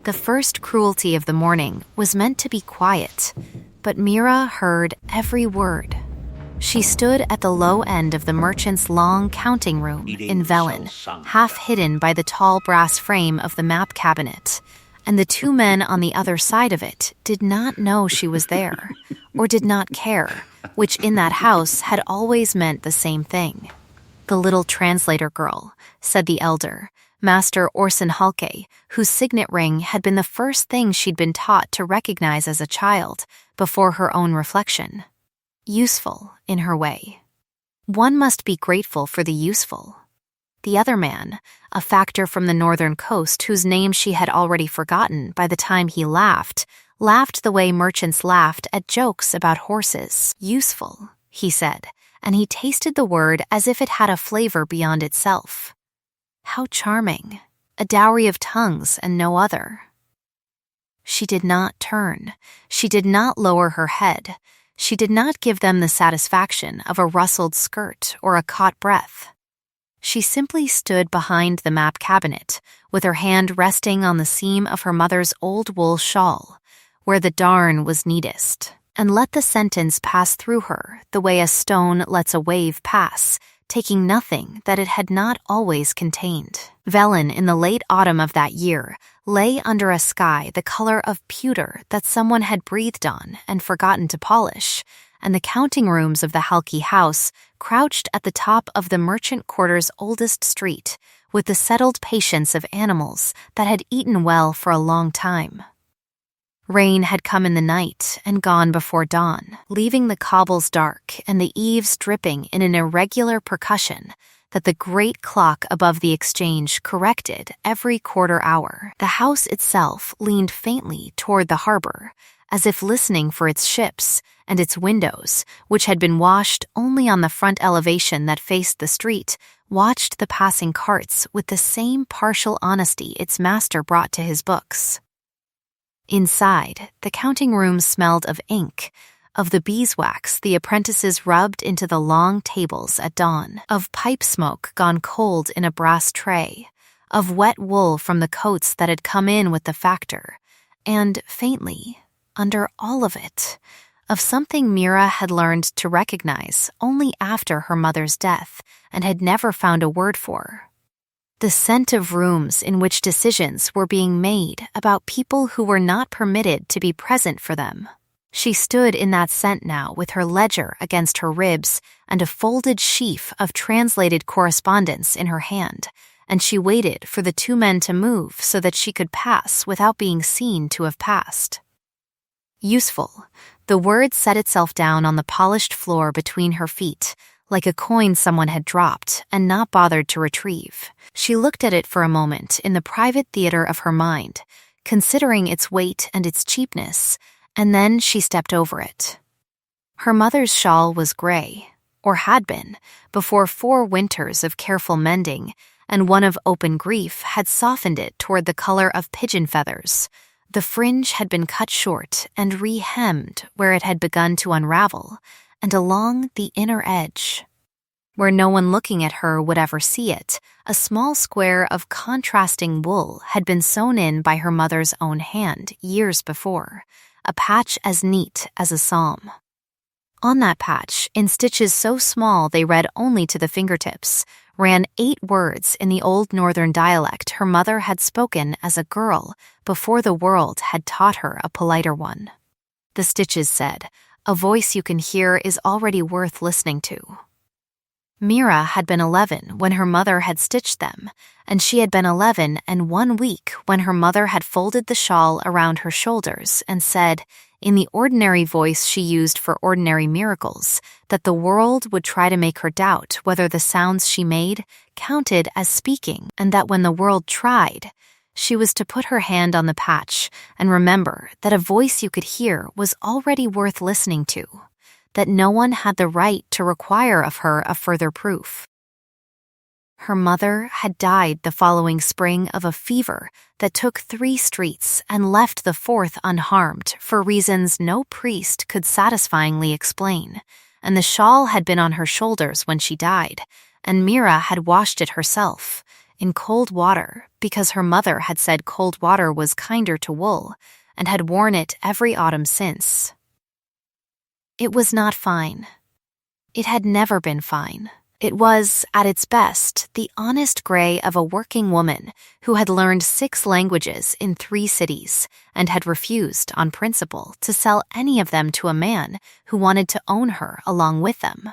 The first cruelty of the morning was meant to be quiet, but Mira heard every word. She stood at the low end of the merchant's long counting room in Velen, half hidden by the tall brass frame of the map cabinet, and the two men on the other side of it did not know she was there, or did not care, which in that house had always meant the same thing. "The little translator girl," said the elder, Master Orson Halke, whose signet ring had been the first thing she'd been taught to recognize as a child, before her own reflection. Useful, in her way. One must be grateful for the useful. The other man, a factor from the northern coast whose name she had already forgotten by the time he laughed the way merchants laughed at jokes about horses. "Useful," he said, and he tasted the word as if it had a flavor beyond itself. How charming, a dowry of tongues and no other. She did not turn. She did not lower her head. She did not give them the satisfaction of a rustled skirt or a caught breath. She simply stood behind the map cabinet, with her hand resting on the seam of her mother's old wool shawl, where the darn was neatest, and let the sentence pass through her the way a stone lets a wave pass, taking nothing that it had not always contained. Velen, in the late autumn of that year, lay under a sky the color of pewter that someone had breathed on and forgotten to polish, and the counting rooms of the Halke house crouched at the top of the merchant quarter's oldest street, with the settled patience of animals that had eaten well for a long time. Rain had come in the night and gone before dawn, leaving the cobbles dark and the eaves dripping in an irregular percussion that the great clock above the exchange corrected every quarter hour. The house itself leaned faintly toward the harbor, as if listening for its ships, and its windows, which had been washed only on the front elevation that faced the street, watched the passing carts with the same partial honesty its master brought to his books. Inside, the counting room smelled of ink, of the beeswax the apprentices rubbed into the long tables at dawn, of pipe smoke gone cold in a brass tray, of wet wool from the coats that had come in with the factor, and, faintly, under all of it, of something Mira had learned to recognize only after her mother's death and had never found a word for. The scent of rooms in which decisions were being made about people who were not permitted to be present for them. She stood in that scent now with her ledger against her ribs and a folded sheaf of translated correspondence in her hand, and she waited for the two men to move so that she could pass without being seen to have passed. Useful. The word set itself down on the polished floor between her feet, like a coin someone had dropped and not bothered to retrieve. She looked at it for a moment in the private theater of her mind, considering its weight and its cheapness, and then she stepped over it. Her mother's shawl was gray, or had been, before 4 winters of careful mending, and one of open grief had softened it toward the color of pigeon feathers. The fringe had been cut short and re-hemmed where it had begun to unravel, and along the inner edge. Where no one looking at her would ever see it, a small square of contrasting wool had been sewn in by her mother's own hand years before, a patch as neat as a psalm. On that patch, in stitches so small they read only to the fingertips, ran 8 words in the old northern dialect her mother had spoken as a girl before the world had taught her a politer one. The stitches said, "A voice you can hear is already worth listening to." Mira had been 11 when her mother had stitched them, and she had been 11 and 1 week when her mother had folded the shawl around her shoulders and said, in the ordinary voice she used for ordinary miracles, that the world would try to make her doubt whether the sounds she made counted as speaking, and that when the world tried, she was to put her hand on the patch and remember that a voice you could hear was already worth listening to, that no one had the right to require of her a further proof. Her mother had died the following spring of a fever that took 3 streets and left the 4th unharmed for reasons no priest could satisfyingly explain, and the shawl had been on her shoulders when she died, and Mira had washed it herself. in cold water because her mother had said cold water was kinder to wool and had worn it every autumn since. It was not fine. It had never been fine. It was, at its best, the honest gray of a working woman who had learned 6 languages in 3 cities and had refused, on principle, to sell any of them to a man who wanted to own her along with them.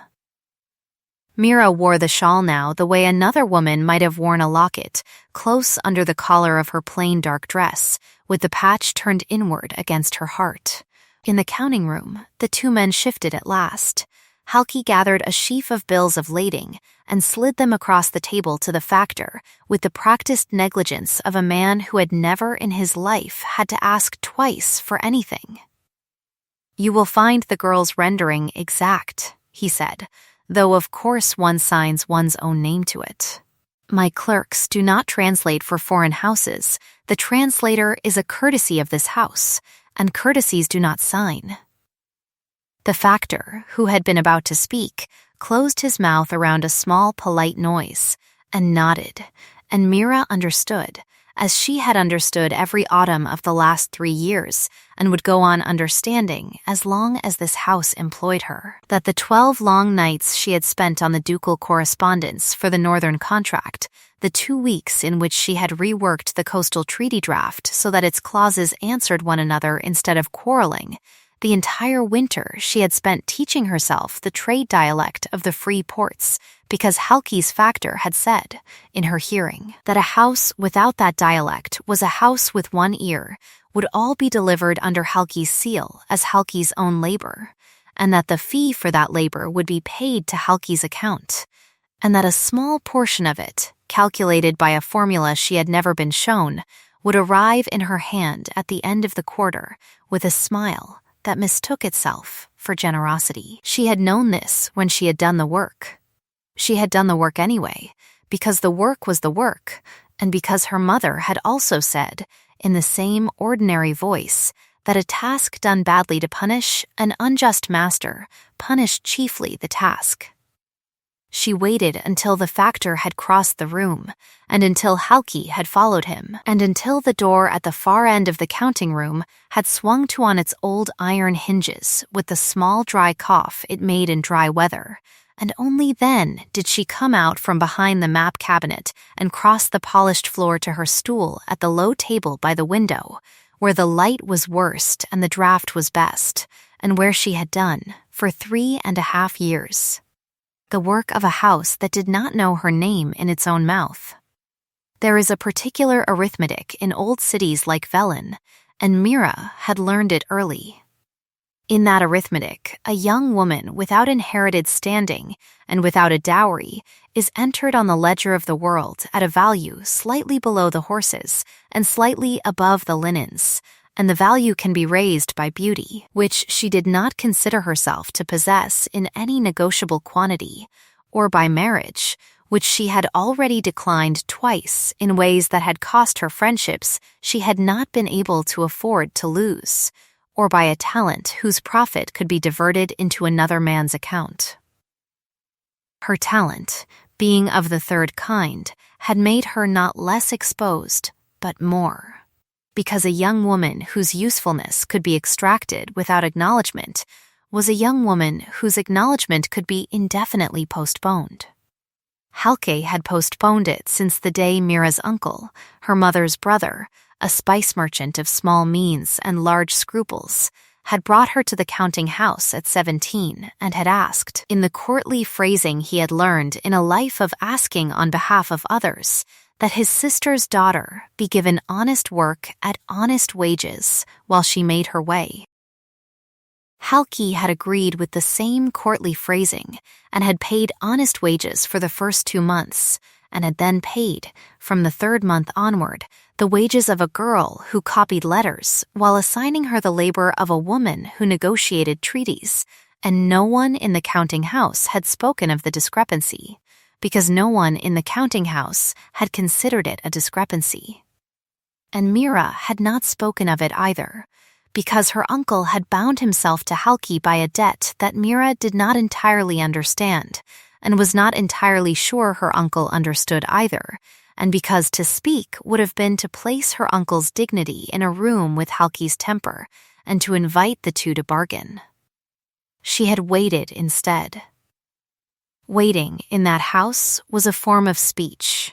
Mira wore the shawl now the way another woman might have worn a locket, close under the collar of her plain dark dress, with the patch turned inward against her heart. In the counting room, the 2 men shifted at last. Halki gathered a sheaf of bills of lading and slid them across the table to the factor with the practiced negligence of a man who had never in his life had to ask twice for anything. "You will find the girl's rendering exact," he said, "though of course one signs one's own name to it. My clerks do not translate for foreign houses. The translator is a courtesy of this house, and courtesies do not sign." The factor, who had been about to speak, closed his mouth around a small polite noise and nodded, and Mira understood, as she had understood every autumn of the last 3 years and would go on understanding as long as this house employed her, that the 12 long nights she had spent on the ducal correspondence for the Northern contract, the 2 weeks in which she had reworked the coastal treaty draft so that its clauses answered one another instead of quarreling, the entire winter she had spent teaching herself the trade dialect of the free ports because Halki's factor had said, in her hearing, that a house without that dialect was a house with one ear, would all be delivered under Halki's seal as Halki's own labor, and that the fee for that labor would be paid to Halki's account, and that a small portion of it, calculated by a formula she had never been shown, would arrive in her hand at the end of the quarter with a smile that mistook itself for generosity. She had known this when she had done the work. She had done the work anyway, because the work was the work, and because her mother had also said, in the same ordinary voice, that a task done badly to punish an unjust master punished chiefly the task. She waited until the factor had crossed the room, and until Halki had followed him, and until the door at the far end of the counting room had swung to on its old iron hinges with the small dry cough it made in dry weather, and only then did she come out from behind the map cabinet and cross the polished floor to her stool at the low table by the window, where the light was worst and the draught was best, and where she had done, for 3.5 years, the work of a house that did not know her name in its own mouth. There is a particular arithmetic in old cities like Velen, and Mira had learned it early. In that arithmetic, a young woman without inherited standing and without a dowry is entered on the ledger of the world at a value slightly below the horses and slightly above the linens, and the value can be raised by beauty, which she did not consider herself to possess in any negotiable quantity, or by marriage, which she had already declined twice in ways that had cost her friendships she had not been able to afford to lose, or by a talent whose profit could be diverted into another man's account. Her talent, being of the third kind, had made her not less exposed, but more. Because a young woman whose usefulness could be extracted without acknowledgement was a young woman whose acknowledgement could be indefinitely postponed. Halke had postponed it since the day Mira's uncle, her mother's brother, a spice merchant of small means and large scruples, had brought her to the counting house at 17 and had asked, in the courtly phrasing he had learned in a life of asking on behalf of others, that his sister's daughter be given honest work at honest wages while she made her way. Halki had agreed with the same courtly phrasing and had paid honest wages for the first 2 months, and had then paid, from the 3rd month onward, the wages of a girl who copied letters while assigning her the labor of a woman who negotiated treaties, and no one in the counting house had spoken of the discrepancy, because no one in the counting house had considered it a discrepancy. And Mira had not spoken of it either, because her uncle had bound himself to Halki by a debt that Mira did not entirely understand, and was not entirely sure her uncle understood either, and because to speak would have been to place her uncle's dignity in a room with Halki's temper and to invite the two to bargain. She had waited instead. Waiting in that house was a form of speech.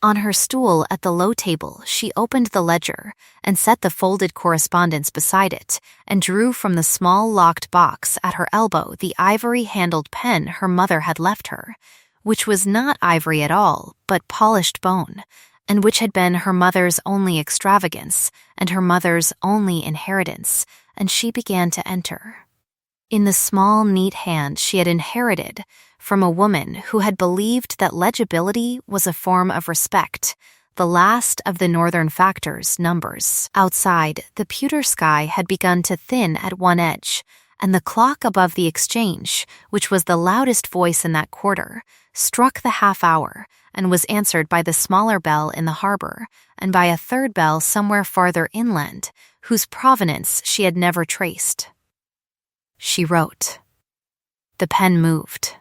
On her stool at the low table, she opened the ledger and set the folded correspondence beside it and drew from the small locked box at her elbow the ivory-handled pen her mother had left her, which was not ivory at all, but polished bone, and which had been her mother's only extravagance and her mother's only inheritance, and she began to enter. In the small, neat hand she had inherited from a woman who had believed that legibility was a form of respect, the last of the northern factors, numbers. Outside, the pewter sky had begun to thin at one edge, and the clock above the exchange, which was the loudest voice in that quarter, struck the half-hour and was answered by the smaller bell in the harbor and by a third bell somewhere farther inland, whose provenance she had never traced. She wrote. The pen moved.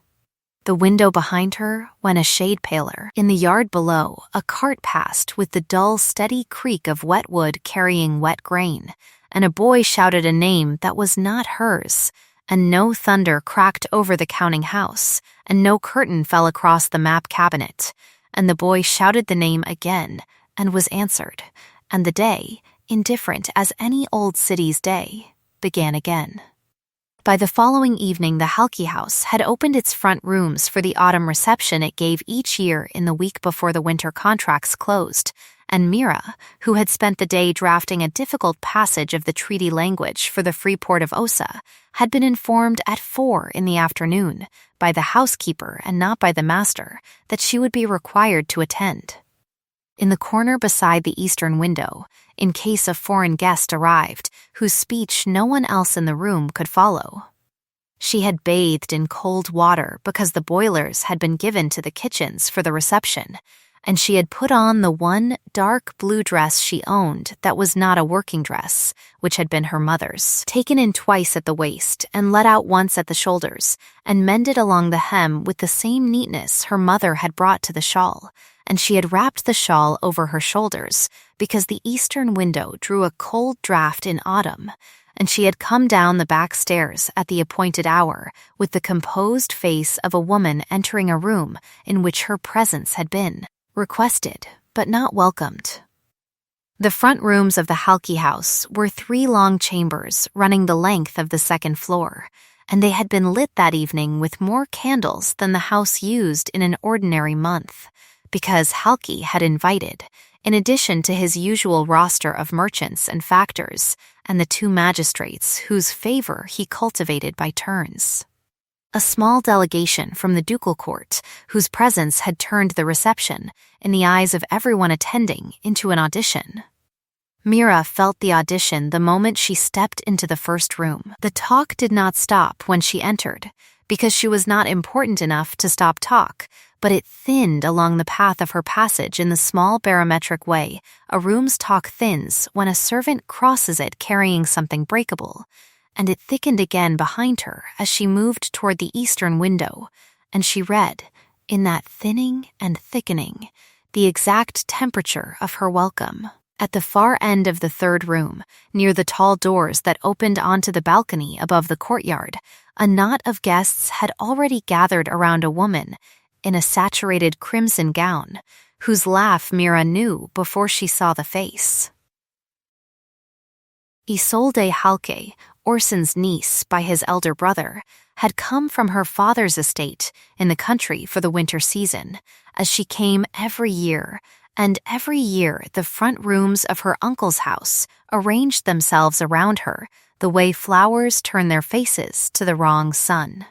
The window behind her went a shade paler. In the yard below, a cart passed with the dull, steady creak of wet wood carrying wet grain, and a boy shouted a name that was not hers, and no thunder cracked over the counting house, and no curtain fell across the map cabinet, and the boy shouted the name again, and was answered, and the day, indifferent as any old city's day, began again. By the following evening, the Halki house had opened its front rooms for the autumn reception it gave each year in the week before the winter contracts closed, and Mira, who had spent the day drafting a difficult passage of the treaty language for the free port of Osa, had been informed at 4 in the afternoon by the housekeeper and not by the master that she would be required to attend. In the corner beside the eastern window, in case a foreign guest arrived, whose speech no one else in the room could follow. She had bathed in cold water because the boilers had been given to the kitchens for the reception, and she had put on the one dark blue dress she owned that was not a working dress, which had been her mother's, taken in twice at the waist and let out once at the shoulders, and mended along the hem with the same neatness her mother had brought to the shawl, and she had wrapped the shawl over her shoulders because the eastern window drew a cold draught in autumn, and she had come down the back stairs at the appointed hour with the composed face of a woman entering a room in which her presence had been requested but not welcomed. The front rooms of the Halki house were 3 long chambers running the length of the second floor, and they had been lit that evening with more candles than the house used in an ordinary month, because Halki had invited, in addition to his usual roster of merchants and factors and the 2 magistrates whose favor he cultivated by turns, a small delegation from the ducal court whose presence had turned the reception, in the eyes of everyone attending, into an audition. Mira felt the audition the moment she stepped into the first room. The talk did not stop when she entered, because she was not important enough to stop talk, but it thinned along the path of her passage in the small barometric way a room's talk thins when a servant crosses it carrying something breakable, and it thickened again behind her as she moved toward the eastern window, and she read, in that thinning and thickening, the exact temperature of her welcome. At the far end of the third room, near the tall doors that opened onto the balcony above the courtyard, a knot of guests had already gathered around a woman in a saturated crimson gown, whose laugh Mira knew before she saw the face. Isolde Halke, Orson's niece by his elder brother, had come from her father's estate in the country for the winter season, as she came every year, and every year the front rooms of her uncle's house arranged themselves around her the way flowers turn their faces to the wrong sun.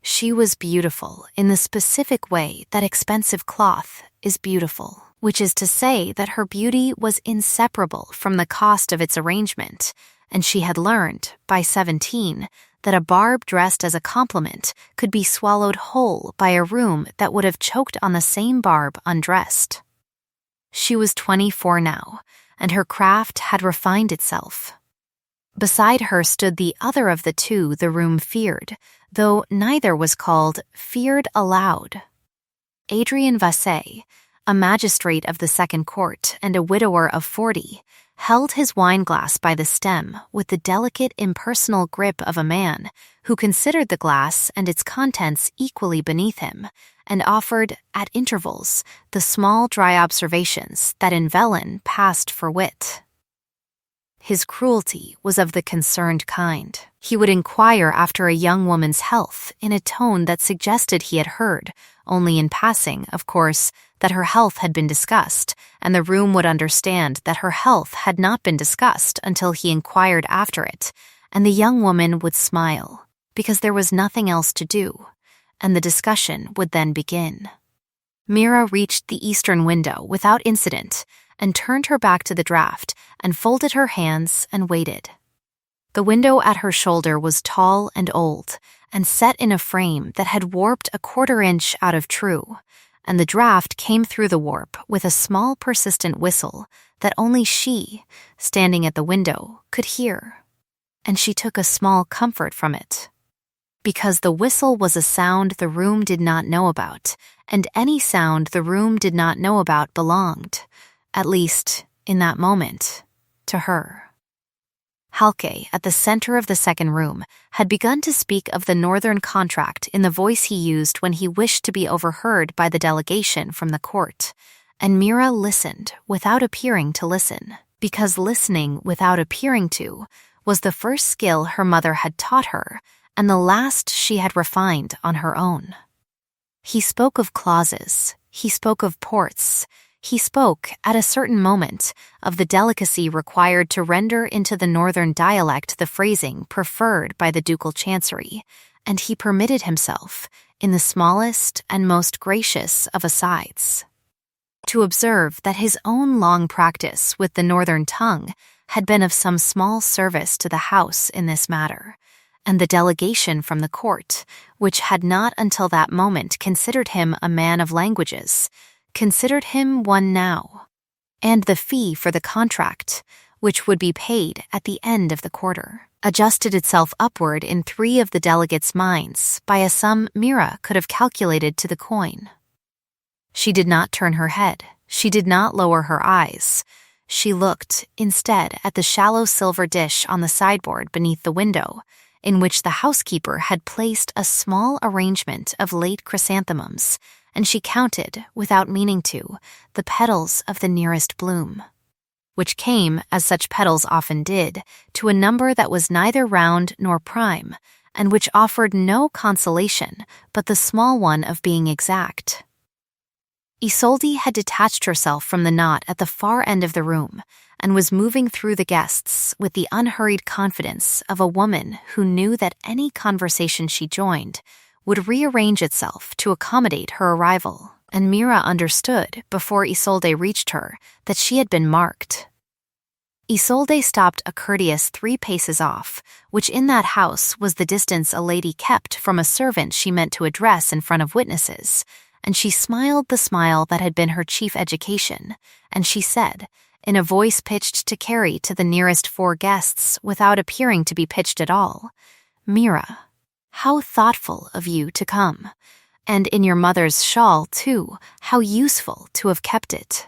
She was beautiful in the specific way that expensive cloth is beautiful, which is to say that her beauty was inseparable from the cost of its arrangement, and she had learned, by 17, that a barb dressed as a compliment could be swallowed whole by a room that would have choked on the same barb undressed. She was 24 now, and her craft had refined itself. Beside her stood the other of the 2 the room feared, though neither was called feared aloud. Adrian Vasse, a magistrate of the Second Court and a widower of 40, held his wineglass by the stem with the delicate, impersonal grip of a man who considered the glass and its contents equally beneath him, and offered, at intervals, the small, dry observations that in Velen passed for wit. His cruelty was of the concerned kind. He would inquire after a young woman's health in a tone that suggested he had heard, only in passing, of course, that her health had been discussed, and the room would understand that her health had not been discussed until he inquired after it, and the young woman would smile, because there was nothing else to do, and the discussion would then begin. Mira reached the eastern window without incident, and turned her back to the draught and folded her hands and waited. The window at her shoulder was tall and old, and set in a frame that had warped a quarter-inch out of true, and the draught came through the warp with a small persistent whistle that only she, standing at the window, could hear. And she took a small comfort from it. Because the whistle was a sound the room did not know about, and any sound the room did not know about belonged, at least, in that moment, to her. Halke, at the center of the second room, had begun to speak of the Northern Contract in the voice he used when he wished to be overheard by the delegation from the court, and Mira listened without appearing to listen, because listening without appearing to was the first skill her mother had taught her, and the last she had refined on her own. He spoke of clauses, he spoke of ports, he spoke, at a certain moment, of the delicacy required to render into the northern dialect the phrasing preferred by the ducal chancery, and he permitted himself, in the smallest and most gracious of asides, to observe that his own long practice with the northern tongue had been of some small service to the house in this matter, and the delegation from the court, which had not until that moment considered him a man of languages, considered him one now, and the fee for the contract, which would be paid at the end of the quarter, adjusted itself upward in 3 of the delegates' minds by a sum Mira could have calculated to the coin. She did not turn her head, she did not lower her eyes. She looked, instead, at the shallow silver dish on the sideboard beneath the window, in which the housekeeper had placed a small arrangement of late chrysanthemums, and she counted, without meaning to, the petals of the nearest bloom, which came, as such petals often did, to a number that was neither round nor prime, and which offered no consolation but the small one of being exact. Isolde had detached herself from the knot at the far end of the room, and was moving through the guests with the unhurried confidence of a woman who knew that any conversation she joined would rearrange itself to accommodate her arrival, and Mira understood, before Isolde reached her, that she had been marked. Isolde stopped a courteous 3 paces off, which in that house was the distance a lady kept from a servant she meant to address in front of witnesses, and she smiled the smile that had been her chief education, and she said, in a voice pitched to carry to the nearest 4 guests without appearing to be pitched at all, "Mira, how thoughtful of you to come, and in your mother's shawl, too, how useful to have kept it."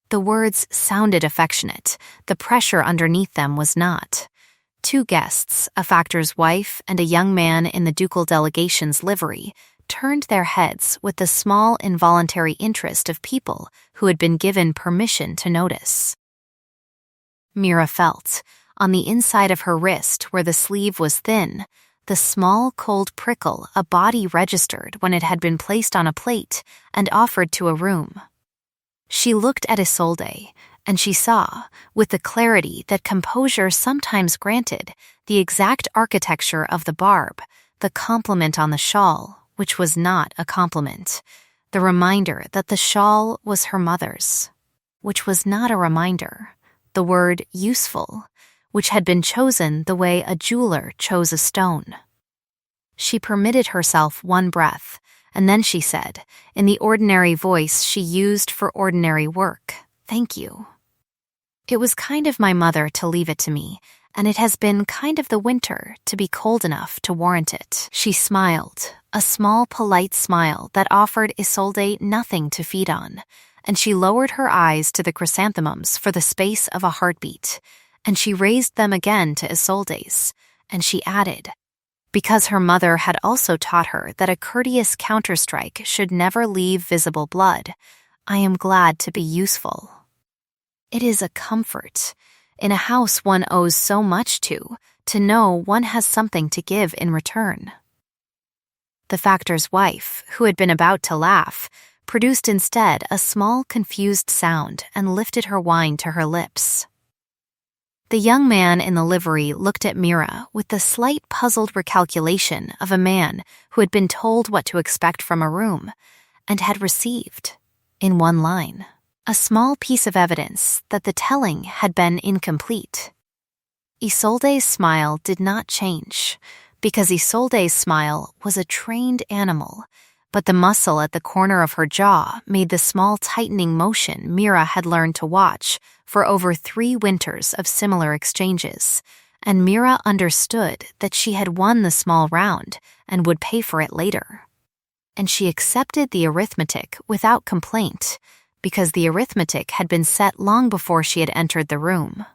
The words sounded affectionate, the pressure underneath them was not. 2 guests, a factor's wife and a young man in the ducal delegation's livery, turned their heads with the small involuntary interest of people who had been given permission to notice. Mira felt, on the inside of her wrist where the sleeve was thin, the small cold prickle a body registered when it had been placed on a plate and offered to a room. She looked at Isolde, and she saw, with the clarity that composure sometimes granted, the exact architecture of the barb, the compliment on the shawl, which was not a compliment, the reminder that the shawl was her mother's, which was not a reminder, the word useful, which had been chosen the way a jeweler chose a stone. She permitted herself 1 breath, and then she said, in the ordinary voice she used for ordinary work, "Thank you. It was kind of my mother to leave it to me, and it has been kind of the winter to be cold enough to warrant it. She smiled, a small polite smile that offered Isolde nothing to feed on, and she lowered her eyes to the chrysanthemums for the space of a heartbeat, and she raised them again to Isolde's, and she added, because her mother had also taught her that a courteous counterstrike should never leave visible blood, I am glad to be useful. It is a comfort, in a house one owes so much to know one has something to give in return. The factor's wife, who had been about to laugh, produced instead a small confused sound and lifted her wine to her lips. The young man in the livery looked at Mira with the slight puzzled recalculation of a man who had been told what to expect from a room and had received, in one line, a small piece of evidence that the telling had been incomplete. Isolde's smile did not change, because Isolde's smile was a trained animal, but the muscle at the corner of her jaw made the small tightening motion Mira had learned to watch for over 3 winters of similar exchanges, and Mira understood that she had won the small round and would pay for it later. And she accepted the arithmetic without complaint, because the arithmetic had been set long before she had entered the room.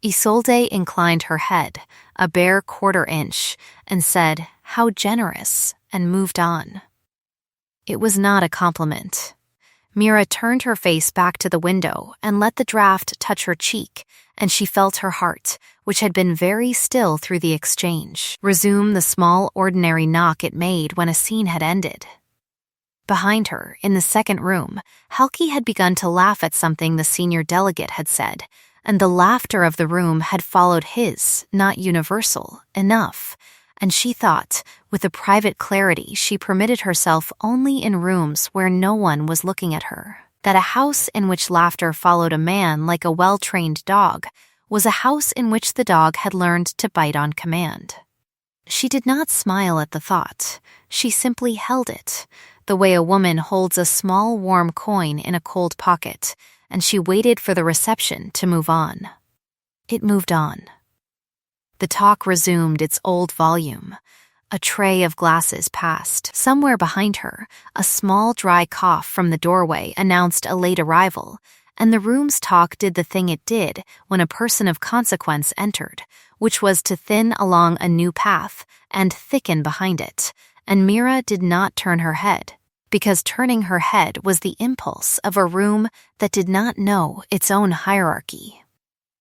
Isolde inclined her head, a bare 1/4 inch, and said, "How generous," and moved on. It was not a compliment. Mira turned her face back to the window and let the draft touch her cheek, and she felt her heart, which had been very still through the exchange, resume the small ordinary knock it made when a scene had ended. Behind her, in the second room, Halki had begun to laugh at something the senior delegate had said, and the laughter of the room had followed his, not universal, enough, and she thought, with a private clarity she permitted herself only in rooms where no one was looking at her, that a house in which laughter followed a man like a well-trained dog was a house in which the dog had learned to bite on command. She did not smile at the thought, she simply held it, the way a woman holds a small warm coin in a cold pocket, and she waited for the reception to move on. It moved on. The talk resumed its old volume. A tray of glasses passed. Somewhere behind her, a small dry cough from the doorway announced a late arrival, and the room's talk did the thing it did when a person of consequence entered, which was to thin along a new path and thicken behind it, and Mira did not turn her head, because turning her head was the impulse of a room that did not know its own hierarchy.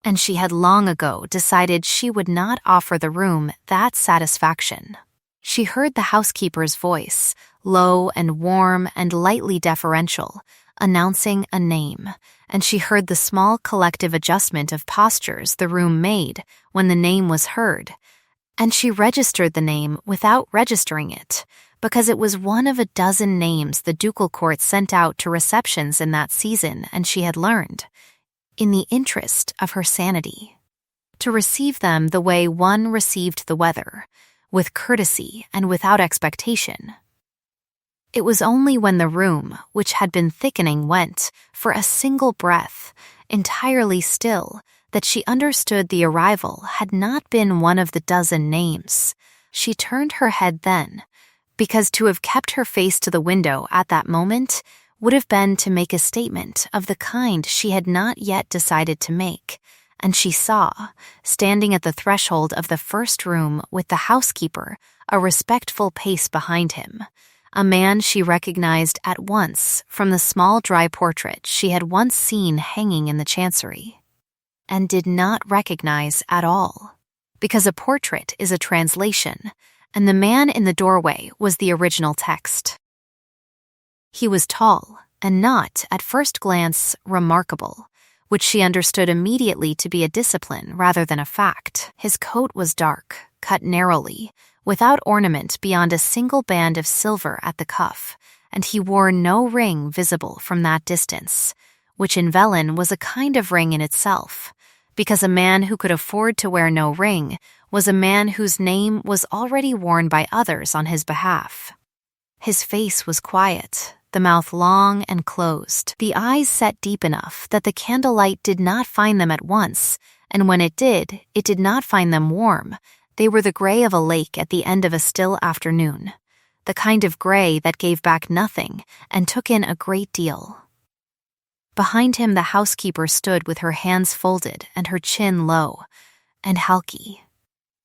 And she had long ago decided she would not offer the room that satisfaction. She heard the housekeeper's voice, low and warm and lightly deferential, announcing a name, and she heard the small collective adjustment of postures the room made when the name was heard, and she registered the name without registering it, because it was one of a dozen names the ducal court sent out to receptions in that season, and she had learned, in the interest of her sanity, to receive them the way one received the weather, with courtesy and without expectation. It was only when the room, which had been thickening, went, for a single breath, entirely still, that she understood the arrival had not been one of the dozen names. She turned her head then, because to have kept her face to the window at that moment would have been to make a statement of the kind she had not yet decided to make, and she saw, standing at the threshold of the first room with the housekeeper, a respectful pace behind him, a man she recognized at once from the small dry portrait she had once seen hanging in the chancery, and did not recognize at all, because a portrait is a translation, and the man in the doorway was the original text. He was tall, and not, at first glance, remarkable, which she understood immediately to be a discipline rather than a fact. His coat was dark, cut narrowly, without ornament beyond a single band of silver at the cuff, and he wore no ring visible from that distance, which in Velen was a kind of ring in itself, because a man who could afford to wear no ring was a man whose name was already worn by others on his behalf. His face was quiet, the mouth long and closed, the eyes set deep enough that the candlelight did not find them at once, and when it did not find them warm. They were the gray of a lake at the end of a still afternoon, the kind of gray that gave back nothing and took in a great deal. Behind him the housekeeper stood with her hands folded and her chin low, and Halki,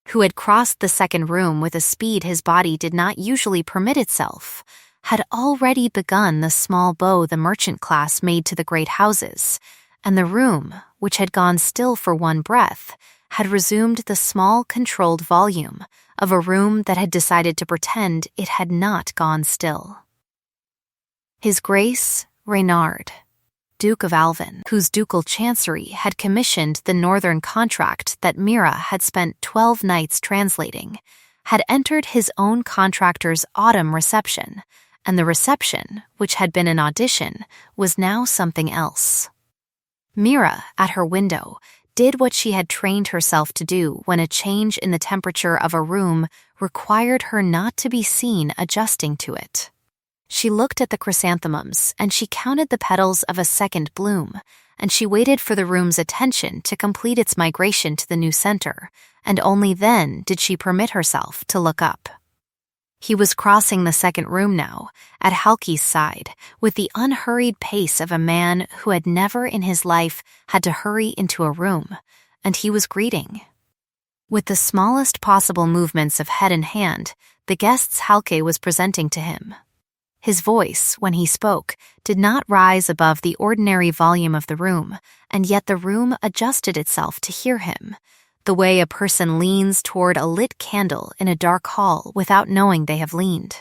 who had crossed the second room with a speed his body did not usually permit itself, had already begun the small bow the merchant class made to the great houses, and the room, which had gone still for one breath, had resumed the small controlled volume of a room that had decided to pretend it had not gone still. His Grace Reynard, Duke of Alvin, whose ducal chancery had commissioned the northern contract that Mira had spent 12 nights translating, had entered his own contractor's autumn reception, and the reception, which had been an audition, was now something else. Mira, at her window, did what she had trained herself to do when a change in the temperature of a room required her not to be seen adjusting to it. She looked at the chrysanthemums, and she counted the petals of a second bloom, and she waited for the room's attention to complete its migration to the new center, and only then did she permit herself to look up. He was crossing the second room now, at Halki's side, with the unhurried pace of a man who had never in his life had to hurry into a room, and he was greeting. With the smallest possible movements of head and hand, the guests Halke was presenting to him. His voice, when he spoke, did not rise above the ordinary volume of the room, and yet the room adjusted itself to hear him, the way a person leans toward a lit candle in a dark hall without knowing they have leaned.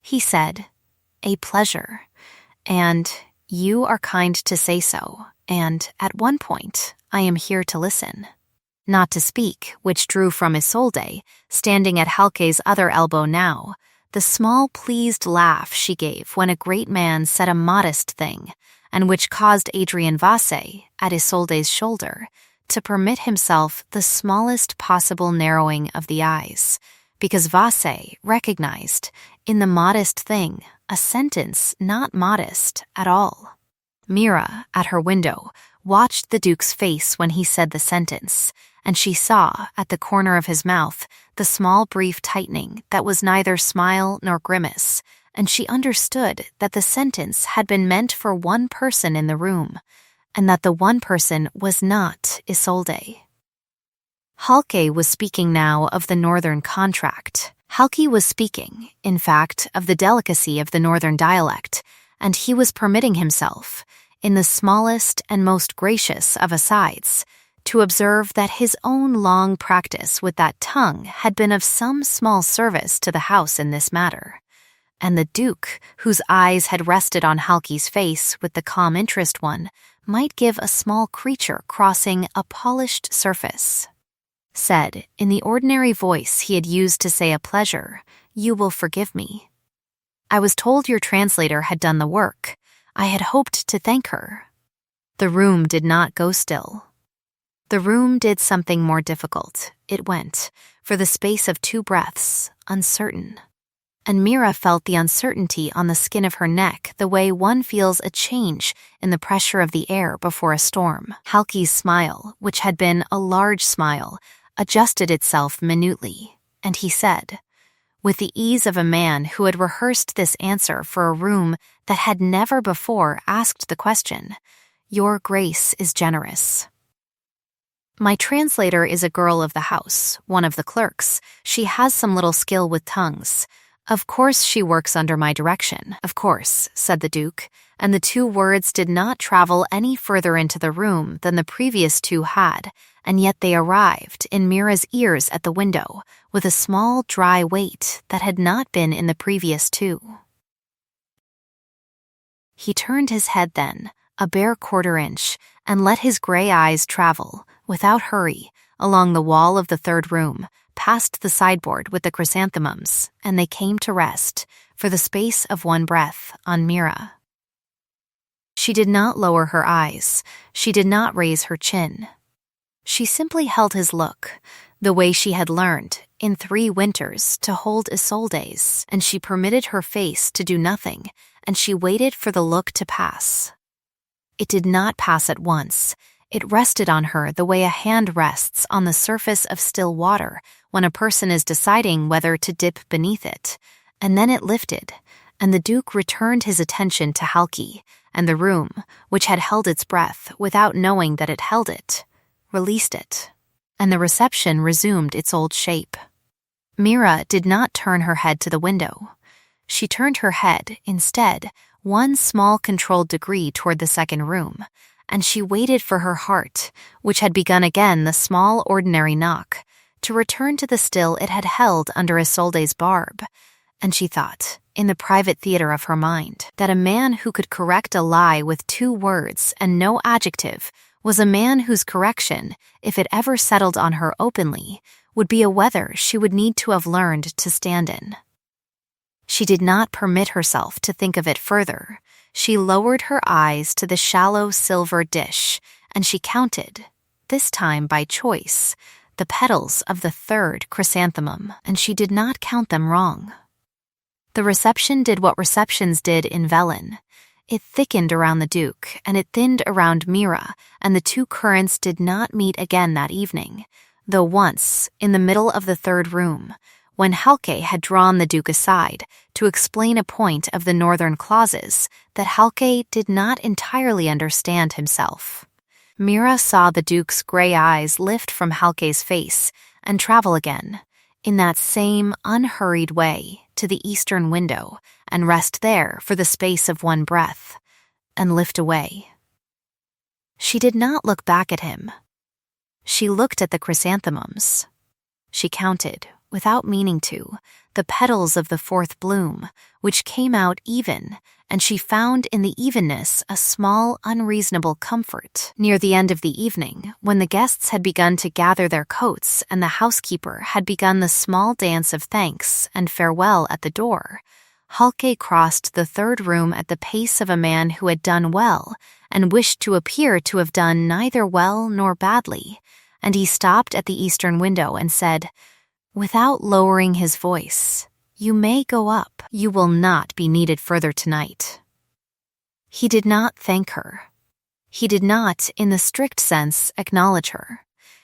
He said, "A pleasure, and you are kind to say so, and at one point I am here to listen." Not to speak, which drew from Isolde, standing at Halke's other elbow now, the small pleased laugh she gave when a great man said a modest thing, and which caused Adrien Vasse, at Isolde's shoulder, to permit himself the smallest possible narrowing of the eyes, because Vasse recognized, in the modest thing, a sentence not modest at all. Mira, at her window, watched the Duke's face when he said the sentence, and she saw, at the corner of his mouth, the small brief tightening that was neither smile nor grimace, and she understood that the sentence had been meant for one person in the room, and that the one person was not Isolde. Halke was speaking now of the northern contract. Halke was speaking, in fact, of the delicacy of the northern dialect, and he was permitting himself, in the smallest and most gracious of asides, to observe that his own long practice with that tongue had been of some small service to the house in this matter, and the Duke, whose eyes had rested on Halke's face with the calm interest one, might give a small creature crossing a polished surface. Said, in the ordinary voice he had used to say a pleasure, "You will forgive me. I was told your translator had done the work. I had hoped to thank her." The room did not go still. The room did something more difficult. It went, for the space of 2 breaths, uncertain. And Mira felt the uncertainty on the skin of her neck the way one feels a change in the pressure of the air before a storm. Halke's smile, which had been a large smile, adjusted itself minutely, and he said, with the ease of a man who had rehearsed this answer for a room that had never before asked the question, "Your Grace is generous." "My translator is a girl of the house, one of the clerks. She has some little skill with tongues. Of course she works under my direction." "Of course," said the Duke, and the 2 words did not travel any further into the room than the previous 2 had, and yet they arrived in Mira's ears at the window with a small dry weight that had not been in the previous 2. He turned his head then, a bare 1/4 inch, and let his gray eyes travel, without hurry, along the wall of the 3rd room, past the sideboard with the chrysanthemums, and they came to rest, for the space of 1 breath, on Mira. She did not lower her eyes. She did not raise her chin. She simply held his look, the way she had learned, in 3 winters, to hold Isolde's, and she permitted her face to do nothing, and she waited for the look to pass. It did not pass at once. It rested on her the way a hand rests on the surface of still water when a person is deciding whether to dip beneath it. And then it lifted, and the Duke returned his attention to Halki, and the room, which had held its breath without knowing that it held it, released it, and the reception resumed its old shape. Mira did not turn her head to the window. She turned her head, instead, one small controlled degree toward the second room, and she waited for her heart, which had begun again the small ordinary knock, to return to the still it had held under Isolde's barb. And she thought, in the private theater of her mind, that a man who could correct a lie with 2 words and no adjective was a man whose correction, if it ever settled on her openly, would be a weather she would need to have learned to stand in. She did not permit herself to think of it further. She lowered her eyes to the shallow silver dish, and she counted, this time by choice, the petals of the 3rd chrysanthemum, and she did not count them wrong. The reception did what receptions did in Velen. It thickened around the Duke, and it thinned around Mira, and the 2 currents did not meet again that evening, though once, in the middle of the 3rd room, when Halke had drawn the Duke aside to explain a point of the northern clauses that Halke did not entirely understand himself. Mira saw the Duke's gray eyes lift from Halke's face and travel again, in that same unhurried way, to the eastern window and rest there for the space of one breath, and lift away. She did not look back at him. She looked at the chrysanthemums. She counted, without meaning to, the petals of the 4th bloom, which came out even, and she found in the evenness a small, unreasonable comfort. Near the end of the evening, when the guests had begun to gather their coats and the housekeeper had begun the small dance of thanks and farewell at the door, Halke crossed the 3rd room at the pace of a man who had done well and wished to appear to have done neither well nor badly, and he stopped at the eastern window and said, without lowering his voice, "You may go up. You will not be needed further tonight." He did not thank her. He did not, in the strict sense, acknowledge her.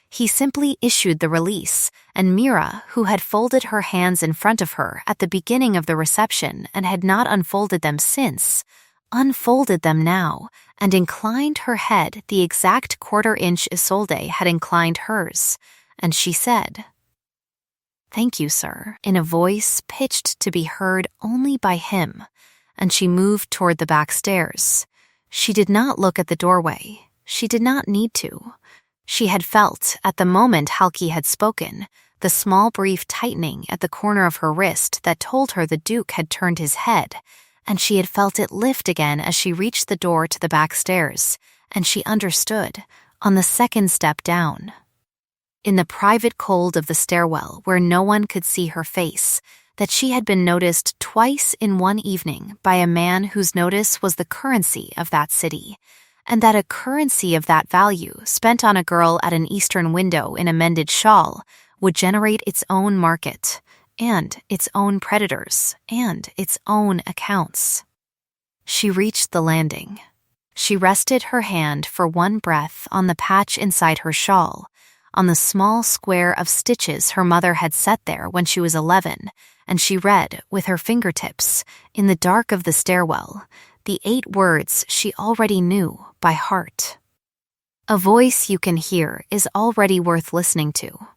He simply issued the release, and Mira, who had folded her hands in front of her at the beginning of the reception and had not unfolded them since, unfolded them now and inclined her head the exact 1/4 inch Isolde had inclined hers, and she said, "Thank you, sir," in a voice pitched to be heard only by him, and she moved toward the back stairs. She did not look at the doorway. She did not need to. She had felt, at the moment Halke had spoken, the small brief tightening at the corner of her wrist that told her the Duke had turned his head, and she had felt it lift again as she reached the door to the back stairs, and she understood, on the 2nd step down. In the private cold of the stairwell where no one could see her face, that she had been noticed twice in one evening by a man whose notice was the currency of that city, and that a currency of that value spent on a girl at an eastern window in a mended shawl would generate its own market, and its own predators, and its own accounts. She reached the landing. She rested her hand for one breath on the patch inside her shawl, on the small square of stitches her mother had set there when she was 11, and she read, with her fingertips, in the dark of the stairwell, the 8 words she already knew by heart. A voice you can hear is already worth listening to.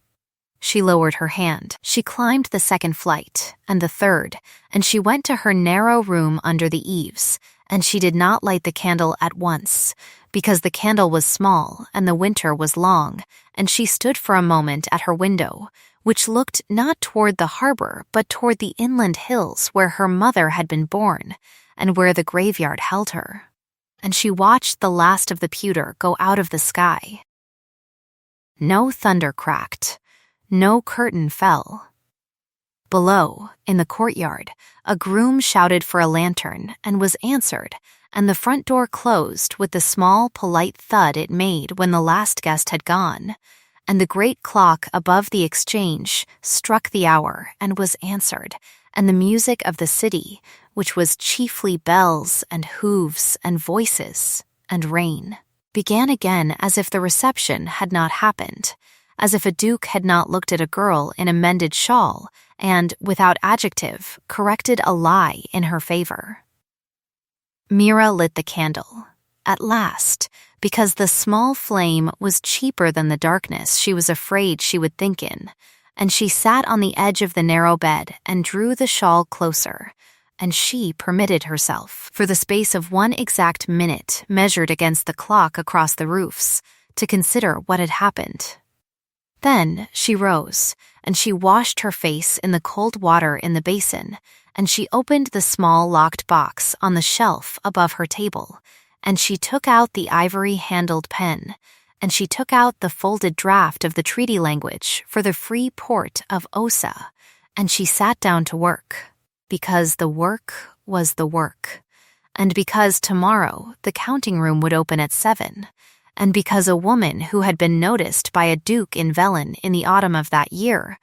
She lowered her hand. She climbed the 2nd flight, and the 3rd, and she went to her narrow room under the eaves, and she did not light the candle at once, because the candle was small and the winter was long, and she stood for a moment at her window, which looked not toward the harbor but toward the inland hills where her mother had been born, and where the graveyard held her. And she watched the last of the pewter go out of the sky. No thunder cracked. No curtain fell. Below, in the courtyard, a groom shouted for a lantern and was answered, and the front door closed with the small, polite thud it made when the last guest had gone, and the great clock above the exchange struck the hour and was answered, and the music of the city, which was chiefly bells and hooves and voices and rain, began again as if the reception had not happened, as if a duke had not looked at a girl in a mended shawl and, without adjective, corrected a lie in her favor. Mira lit the candle, at last, because the small flame was cheaper than the darkness she was afraid she would think in, and she sat on the edge of the narrow bed and drew the shawl closer, and she permitted herself, for the space of 1 exact minute measured against the clock across the roofs, to consider what had happened. Then she rose, and she washed her face in the cold water in the basin, and she opened the small locked box on the shelf above her table, and she took out the ivory-handled pen, and she took out the folded draft of the treaty language for the free port of Osa, and she sat down to work, because the work was the work, and because tomorrow the counting room would open at 7, and because a woman who had been noticed by a duke in Velen in the autumn of that year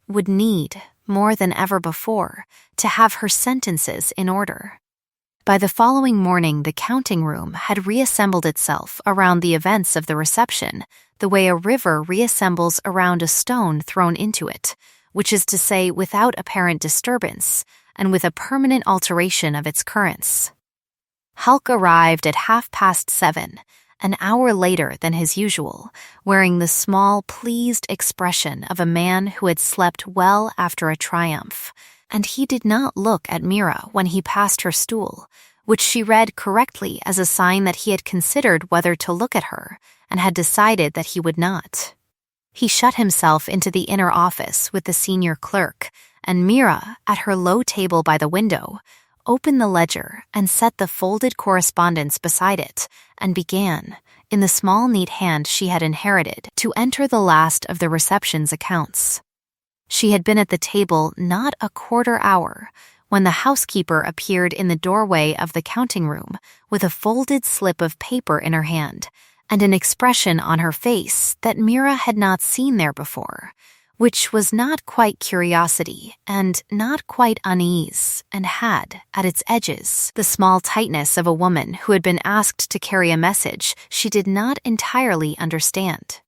would need, more than ever before, to have her sentences in order. By the following morning, the counting room had reassembled itself around the events of the reception, the way a river reassembles around a stone thrown into it, which is to say without apparent disturbance, and with a permanent alteration of its currents. Hulk arrived at 7:30, an hour later than his usual, wearing the small, pleased expression of a man who had slept well after a triumph, and he did not look at Mira when he passed her stool, which she read correctly as a sign that he had considered whether to look at her, and had decided that he would not. He shut himself into the inner office with the senior clerk, and Mira, at her low table by the window, opened the ledger and set the folded correspondence beside it, and began, in the small neat hand she had inherited, to enter the last of the reception's accounts. She had been at the table not a quarter hour when the housekeeper appeared in the doorway of the counting room with a folded slip of paper in her hand and an expression on her face that Mira had not seen there before, which was not quite curiosity and not quite unease, and had, at its edges, the small tightness of a woman who had been asked to carry a message she did not entirely understand.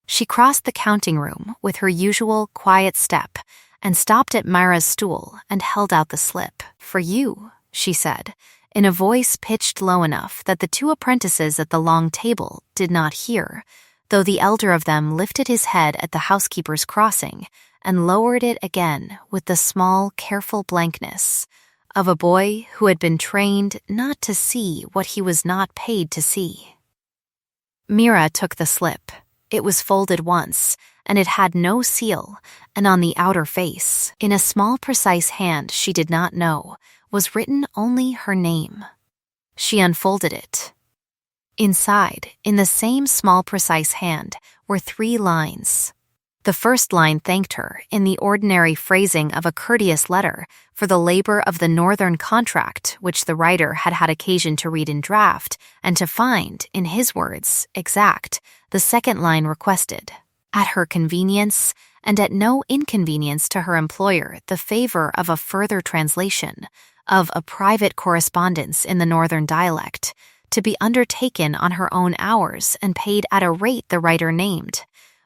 She crossed the counting room with her usual quiet step and stopped at Myra's stool and held out the slip. "For you," she said, in a voice pitched low enough that the 2 apprentices at the long table did not hear, though the elder of them lifted his head at the housekeeper's crossing and lowered it again with the small, careful blankness of a boy who had been trained not to see what he was not paid to see. Mira took the slip. It was folded once, and it had no seal, and on the outer face, in a small precise hand she did not know, was written only her name. She unfolded it. Inside, in the same small precise hand, were 3 lines. The first line thanked her, in the ordinary phrasing of a courteous letter, for the labor of the northern contract which the writer had had occasion to read in draft, and to find, in his words, exact. The second line requested, at her convenience, and at no inconvenience to her employer, the favor of a further translation, of a private correspondence in the northern dialect, to be undertaken on her own hours and paid at a rate the writer named,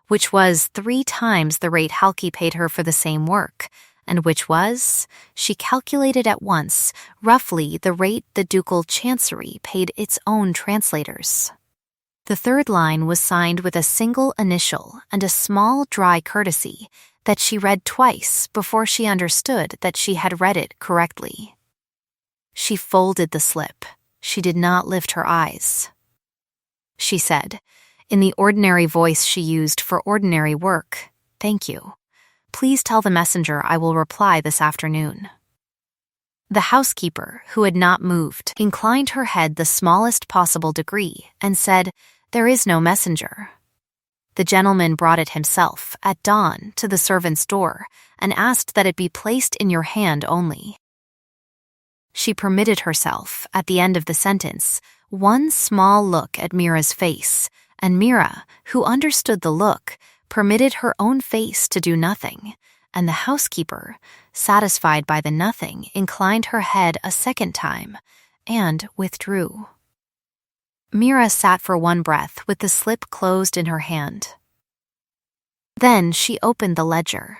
which was 3 times the rate Halki paid her for the same work, and which was, she calculated at once, roughly the rate the ducal chancery paid its own translators. The third line was signed with a single initial and a small dry courtesy that she read twice before she understood that she had read it correctly. She folded the slip. She did not lift her eyes. She said, in the ordinary voice she used for ordinary work, "Thank you. Please tell the messenger I will reply this afternoon." The housekeeper, who had not moved, inclined her head the smallest possible degree and said, "There is no messenger." The gentleman brought it himself, at dawn, to the servant's door, and asked that it be placed in your hand only. She permitted herself, at the end of the sentence, one small look at Mira's face, and Mira, who understood the look, permitted her own face to do nothing, and the housekeeper, satisfied by the nothing, inclined her head a second time, and withdrew. Mira sat for one breath with the slip closed in her hand. Then she opened the ledger.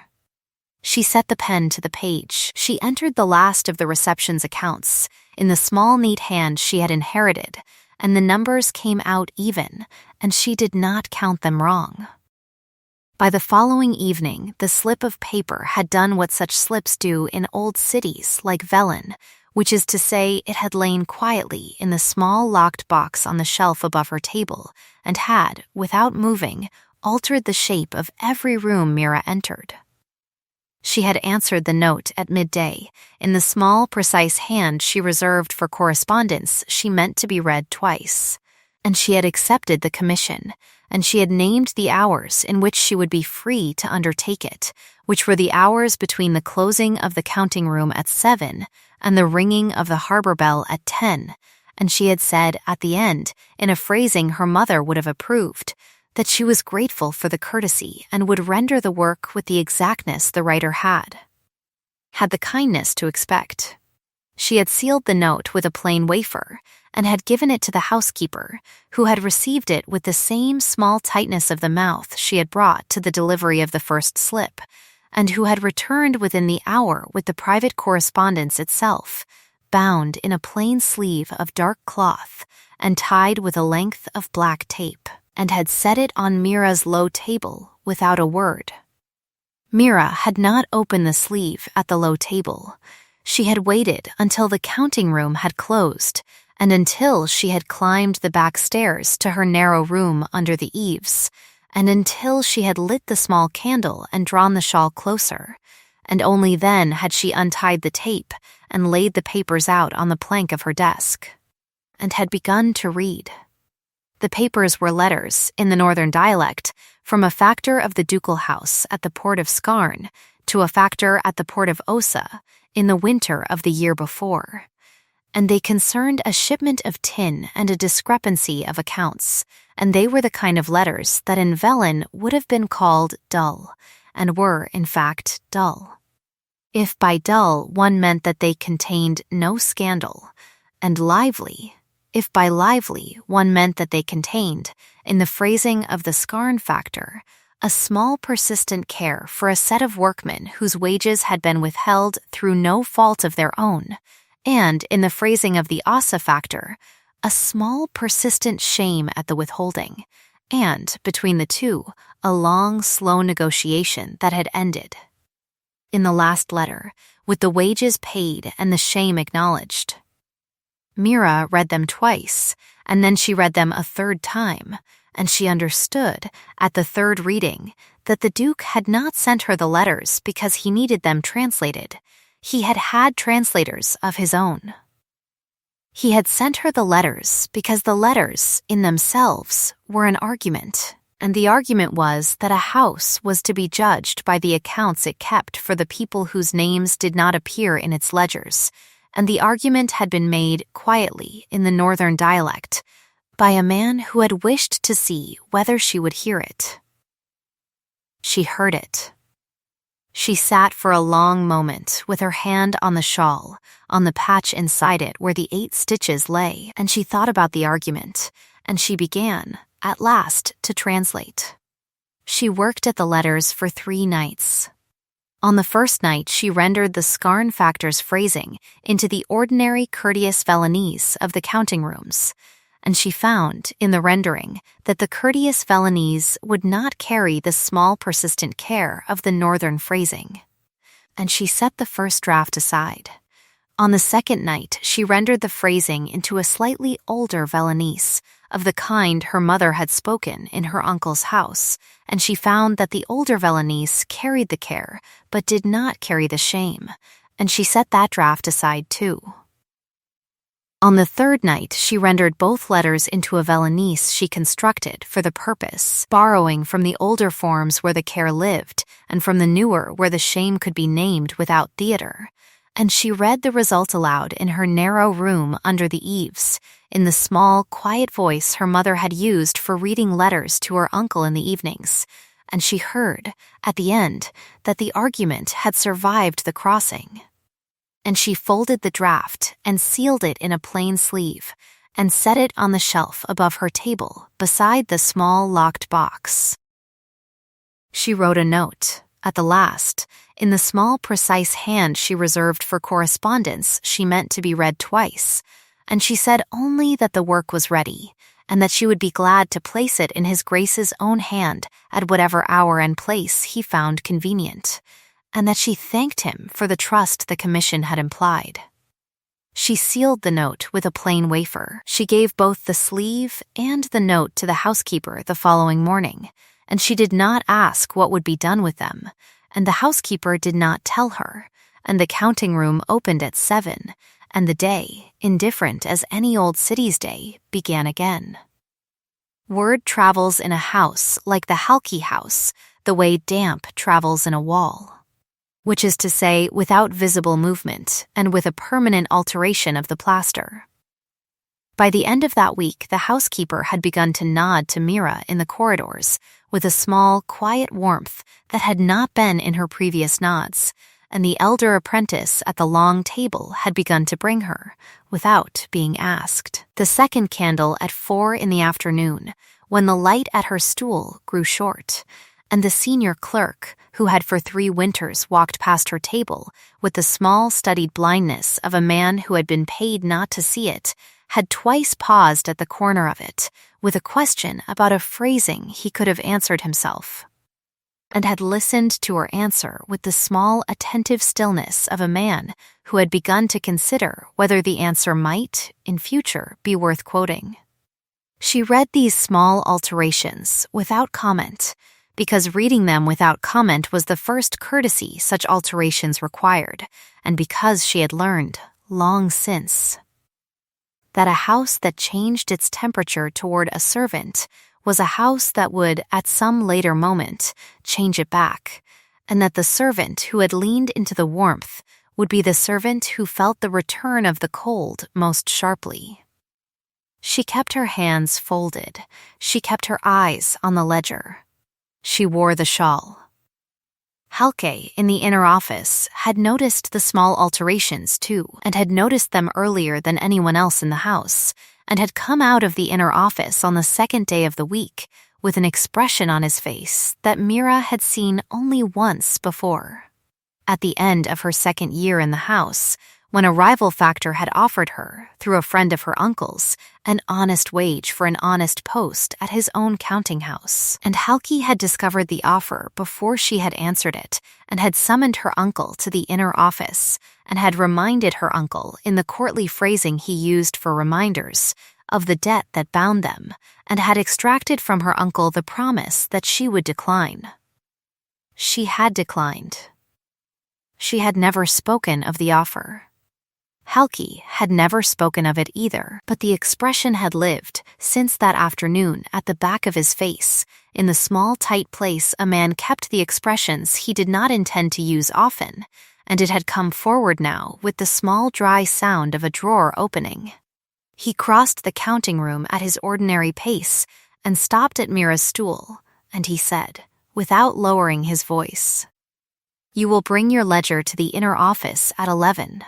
She set the pen to the page. She entered the last of the reception's accounts in the small, neat hand she had inherited, and the numbers came out even, and she did not count them wrong. By the following evening, the slip of paper had done what such slips do in old cities like Velin, which is to say it had lain quietly in the small locked box on the shelf above her table and had, without moving, altered the shape of every room Mira entered. She had answered the note at midday, in the small, precise hand she reserved for correspondence she meant to be read twice, and she had accepted the commission, and she had named the hours in which she would be free to undertake it, which were the hours between the closing of the counting room at 7 and the ringing of the harbor bell at 10, and she had said at the end, in a phrasing her mother would have approved, that she was grateful for the courtesy and would render the work with the exactness the writer had the kindness to expect. She had sealed the note with a plain wafer and had given it to the housekeeper, who had received it with the same small tightness of the mouth she had brought to the delivery of the first slip, and who had returned within the hour with the private correspondence itself, bound in a plain sleeve of dark cloth and tied with a length of black tape, and had set it on Mira's low table without a word. Mira had not opened the sleeve at the low table. She had waited until the counting room had closed, and until she had climbed the back stairs to her narrow room under the eaves, and until she had lit the small candle and drawn the shawl closer, and only then had she untied the tape and laid the papers out on the plank of her desk, and had begun to read. The papers were letters, in the northern dialect, from a factor of the ducal house at the port of Skarn to a factor at the port of Osa in the winter of the year before, and they concerned a shipment of tin and a discrepancy of accounts, and they were the kind of letters that in Velin would have been called dull, and were, in fact, dull. If by dull one meant that they contained no scandal, and lively, if by lively one meant that they contained, in the phrasing of the Skarn factor, a small persistent care for a set of workmen whose wages had been withheld through no fault of their own, and, in the phrasing of the Asa factor, a small persistent shame at the withholding, and, between the two, a long, slow negotiation that had ended. In the last letter, with the wages paid and the shame acknowledged. Mira read them twice, and then she read them a third time, and she understood, at the third reading, that the Duke had not sent her the letters because he needed them translated. He had had translators of his own. He had sent her the letters because the letters, in themselves, were an argument, and the argument was that a house was to be judged by the accounts it kept for the people whose names did not appear in its ledgers, and the argument had been made quietly in the northern dialect by a man who had wished to see whether she would hear it. She heard it. She sat for a long moment with her hand on the shawl, on the patch inside it where the 8 stitches lay, and she thought about the argument, and she began, at last, to translate. She worked at the letters for 3 nights. On the first night, she rendered the Skarn factor's phrasing into the ordinary courteous Velinese of the counting rooms, and she found, in the rendering, that the courteous Velinese would not carry the small persistent care of the northern phrasing. And she set the first draft aside. On the second night, she rendered the phrasing into a slightly older Velinese, of the kind her mother had spoken in her uncle's house, and she found that the older Velinese carried the care, but did not carry the shame, and she set that draft aside too. On the third night, she rendered both letters into a Velinese she constructed for the purpose, borrowing from the older forms where the care lived, and from the newer where the shame could be named without theater, and she read the result aloud in her narrow room under the eaves, in the small, quiet voice her mother had used for reading letters to her uncle in the evenings, and she heard, at the end, that the argument had survived the crossing. And she folded the draft and sealed it in a plain sleeve, and set it on the shelf above her table beside the small locked box. She wrote a note, at the last, in the small precise hand she reserved for correspondence she meant to be read twice, and she said only that the work was ready, and that she would be glad to place it in His Grace's own hand at whatever hour and place he found convenient, and that she thanked him for the trust the commission had implied. She sealed the note with a plain wafer. She gave both the sleeve and the note to the housekeeper the following morning, and she did not ask what would be done with them, and the housekeeper did not tell her, and the counting room opened at 7, and the day, indifferent as any old city's day, began again. Word travels in a house like the Halki house, the way damp travels in a wall, which is to say, without visible movement and with a permanent alteration of the plaster. By the end of that week, the housekeeper had begun to nod to Mira in the corridors with a small, quiet warmth that had not been in her previous nods, and the elder apprentice at the long table had begun to bring her, without being asked, the second candle at 4 in the afternoon, when the light at her stool grew short, and the senior clerk, who had for 3 winters walked past her table with the small studied blindness of a man who had been paid not to see it, had twice paused at the corner of it with a question about a phrasing he could have answered himself, and had listened to her answer with the small attentive stillness of a man who had begun to consider whether the answer might, in future, be worth quoting. She read these small alterations without comment, because reading them without comment was the first courtesy such alterations required, and because she had learned, long since, that a house that changed its temperature toward a servant was a house that would, at some later moment, change it back, and that the servant who had leaned into the warmth would be the servant who felt the return of the cold most sharply. She kept her hands folded. She kept her eyes on the ledger. She wore the shawl. Halke, in the inner office, had noticed the small alterations, too, and had noticed them earlier than anyone else in the house, and had come out of the inner office on the second day of the week with an expression on his face that Mira had seen only once before. At the end of her second year in the house, when a rival factor had offered her, through a friend of her uncle's, an honest wage for an honest post at his own counting house, and Halke had discovered the offer before she had answered it, and had summoned her uncle to the inner office, and had reminded her uncle, in the courtly phrasing he used for reminders, of the debt that bound them, and had extracted from her uncle the promise that she would decline. She had declined. She had never spoken of the offer. Halke had never spoken of it either, but the expression had lived, since that afternoon, at the back of his face, in the small tight place a man kept the expressions he did not intend to use often, and it had come forward now with the small dry sound of a drawer opening. He crossed the counting room at his ordinary pace and stopped at Mira's stool, and he said, without lowering his voice, "You will bring your ledger to the inner office at 11.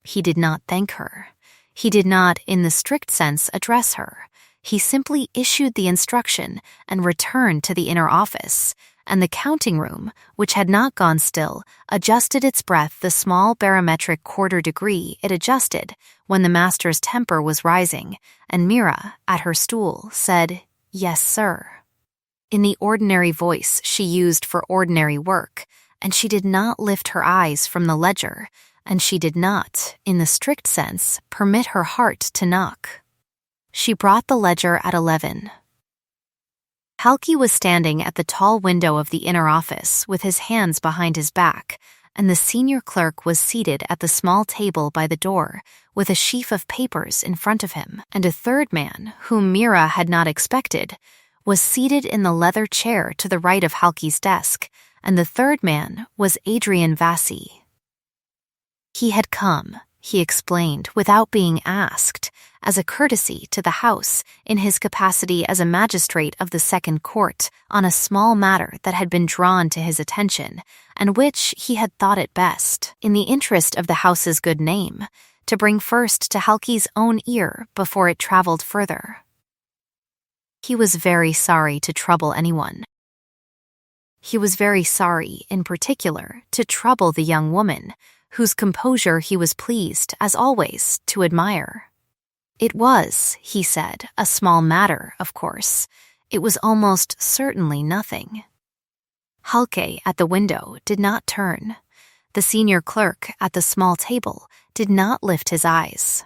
He did not thank her. He did not, in the strict sense, address her. He simply issued the instruction and returned to the inner office, and the counting room, which had not gone still, adjusted its breath the small barometric quarter degree it adjusted when the master's temper was rising, and Mira, at her stool, said, "Yes, sir," in the ordinary voice she used for ordinary work, and she did not lift her eyes from the ledger, and she did not, in the strict sense, permit her heart to knock. She brought the ledger at 11. Halke was standing at the tall window of the inner office with his hands behind his back, and the senior clerk was seated at the small table by the door with a sheaf of papers in front of him, and a third man, whom Mira had not expected, was seated in the leather chair to the right of Halke's desk, and the third man was Adrian Vassy. He had come, he explained, without being asked, as a courtesy to the house in his capacity as a magistrate of the Second Court on a small matter that had been drawn to his attention, and which he had thought it best, in the interest of the house's good name, to bring first to Halki's own ear before it traveled further. He was very sorry to trouble anyone. He was very sorry, in particular, to trouble the young woman, whose composure he was pleased, as always, to admire. It was, he said, a small matter, of course. It was almost certainly nothing. Halke, at the window, did not turn. The senior clerk, at the small table, did not lift his eyes.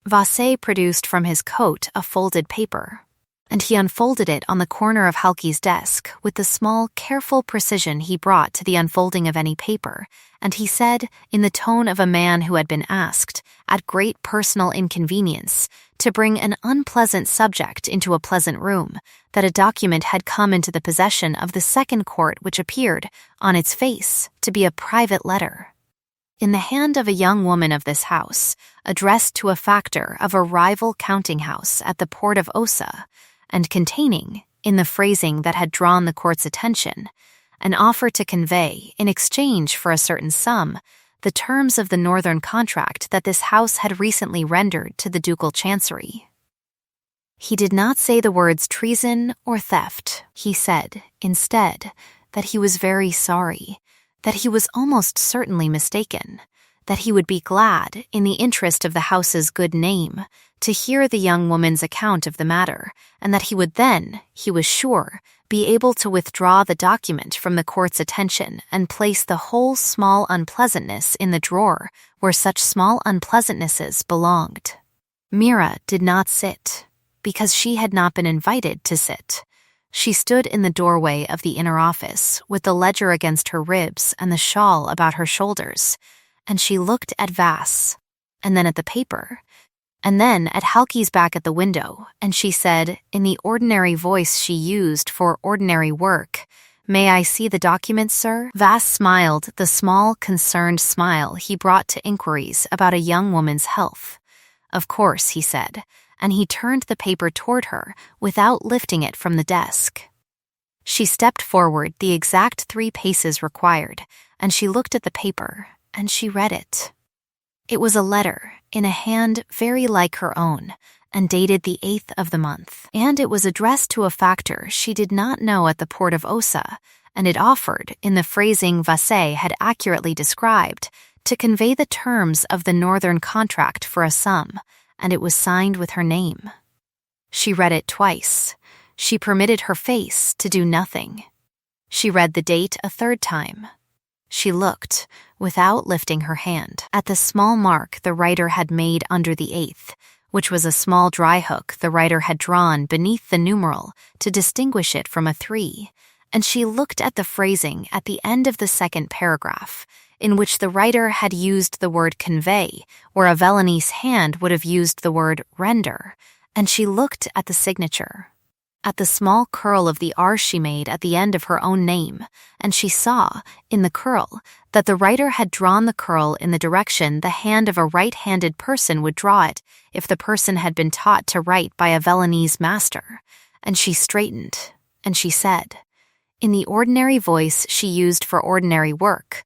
Vasse produced from his coat a folded paper, and he unfolded it on the corner of Halke's desk with the small, careful precision he brought to the unfolding of any paper, and he said, in the tone of a man who had been asked, at great personal inconvenience, to bring an unpleasant subject into a pleasant room, that a document had come into the possession of the second court which appeared, on its face, to be a private letter. In the hand of a young woman of this house, addressed to a factor of a rival counting house at the port of Osa, and containing, in the phrasing that had drawn the court's attention, an offer to convey, in exchange for a certain sum, the terms of the northern contract that this house had recently rendered to the ducal chancery. He did not say the words treason or theft. He said, instead, that he was very sorry, that he was almost certainly mistaken, that he would be glad, in the interest of the house's good name, to hear the young woman's account of the matter, and that he would then, he was sure, be able to withdraw the document from the court's attention and place the whole small unpleasantness in the drawer where such small unpleasantnesses belonged. Mira did not sit, because she had not been invited to sit. She stood in the doorway of the inner office, with the ledger against her ribs and the shawl about her shoulders, and she looked at Vasse, and then at the paper, and then at Halke's back at the window, and she said, in the ordinary voice she used for ordinary work, "May I see the document, sir?" Vasse smiled the small, concerned smile he brought to inquiries about a young woman's health. "Of course," he said, and he turned the paper toward her without lifting it from the desk. She stepped forward the exact 3 paces required, and she looked at the paper, and she read it. It was a letter, in a hand very like her own, and dated the 8th of the month, and it was addressed to a factor she did not know at the port of Osa, and it offered, in the phrasing Vasse had accurately described, to convey the terms of the northern contract for a sum, and it was signed with her name. She read it twice. She permitted her face to do nothing. She read the date a 3rd time. She looked, without lifting her hand, at the small mark the writer had made under the 8th, which was a small dry hook the writer had drawn beneath the numeral to distinguish it from a 3, and she looked at the phrasing at the end of the 2nd paragraph, in which the writer had used the word convey, where a Velanese hand would have used the word render, and she looked at the signature, at the small curl of the R she made at the end of her own name, and she saw, in the curl, that the writer had drawn the curl in the direction the hand of a right-handed person would draw it if the person had been taught to write by a Velanese master, and she straightened, and she said, in the ordinary voice she used for ordinary work,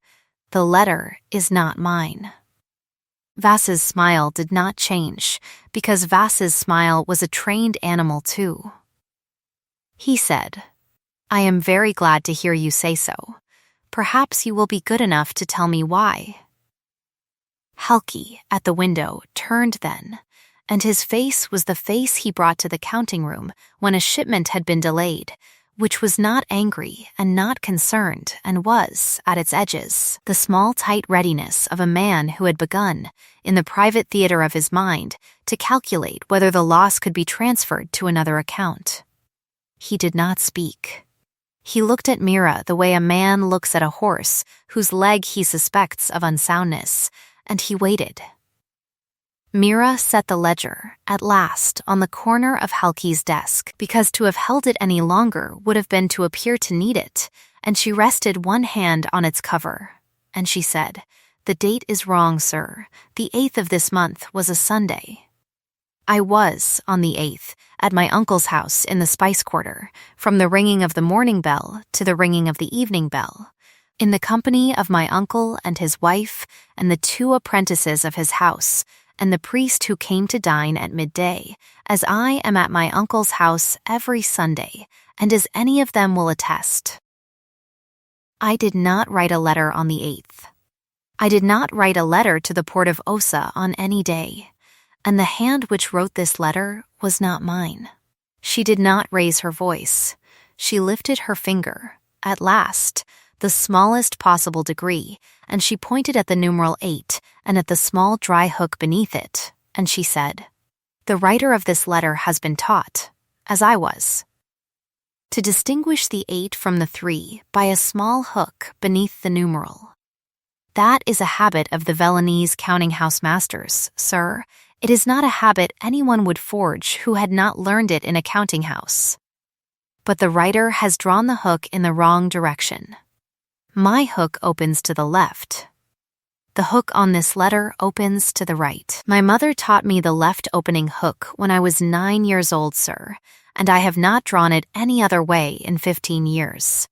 "The letter is not mine." Vasse's smile did not change, because Vasse's smile was a trained animal too. He said, "I am very glad to hear you say so. Perhaps you will be good enough to tell me why." Halke, at the window, turned then, and his face was the face he brought to the counting room when a shipment had been delayed, which was not angry and not concerned, and was, at its edges, the small tight readiness of a man who had begun, in the private theater of his mind, to calculate whether the loss could be transferred to another account. He did not speak. He looked at Mira the way a man looks at a horse whose leg he suspects of unsoundness, and he waited. Mira set the ledger, at last, on the corner of Halke's desk, because to have held it any longer would have been to appear to need it, and she rested one hand on its cover, and she said, "The date is wrong, sir. The 8th of this month was a Sunday." I was, on the 8th, at my uncle's house in the Spice Quarter, from the ringing of the morning bell to the ringing of the evening bell, in the company of my uncle and his wife and the 2 apprentices of his house, and the priest who came to dine at midday, as I am at my uncle's house every Sunday, and as any of them will attest. I did not write a letter on the 8th. I did not write a letter to the port of Osa on any day, and the hand which wrote this letter was not mine. She did not raise her voice. She lifted her finger, at last, the smallest possible degree, and she pointed at the numeral 8 and at the small dry hook beneath it, and she said, "The writer of this letter has been taught, as I was, to distinguish the 8 from the 3 by a small hook beneath the numeral. That is a habit of the Velanese counting-house masters, sir. It is not a habit anyone would forge who had not learned it in a counting-house. But the writer has drawn the hook in the wrong direction. My hook opens to the left. The hook on this letter opens to the right. My mother taught me the left opening hook when I was 9 years old, sir, and I have not drawn it any other way in 15 years.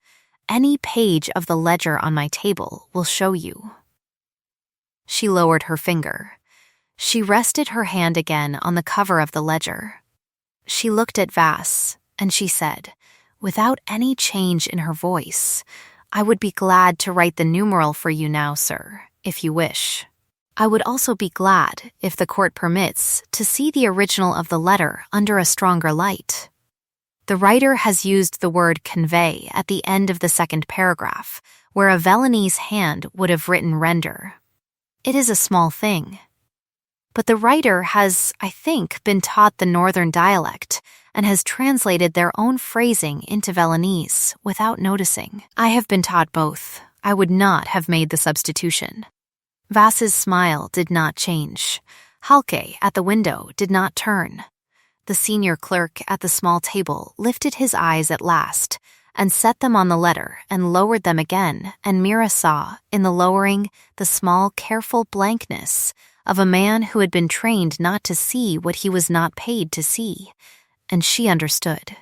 Any page of the ledger on my table will show you." She lowered her finger. She rested her hand again on the cover of the ledger. She looked at Vas, and she said, without any change in her voice, "I would be glad to write the numeral for you now, sir, if you wish. I would also be glad, if the court permits, to see the original of the letter under a stronger light. The writer has used the word convey at the end of the second paragraph, where a Velanese hand would have written render. It is a small thing. But the writer has, I think, been taught the northern dialect and has translated their own phrasing into Velanese without noticing. I have been taught both. I would not have made the substitution." Vas's smile did not change. Halke at the window did not turn. The senior clerk at the small table lifted his eyes at last and set them on the letter and lowered them again, and Mira saw, in the lowering, the small, careful blankness of a man who had been trained not to see what he was not paid to see, and she understood.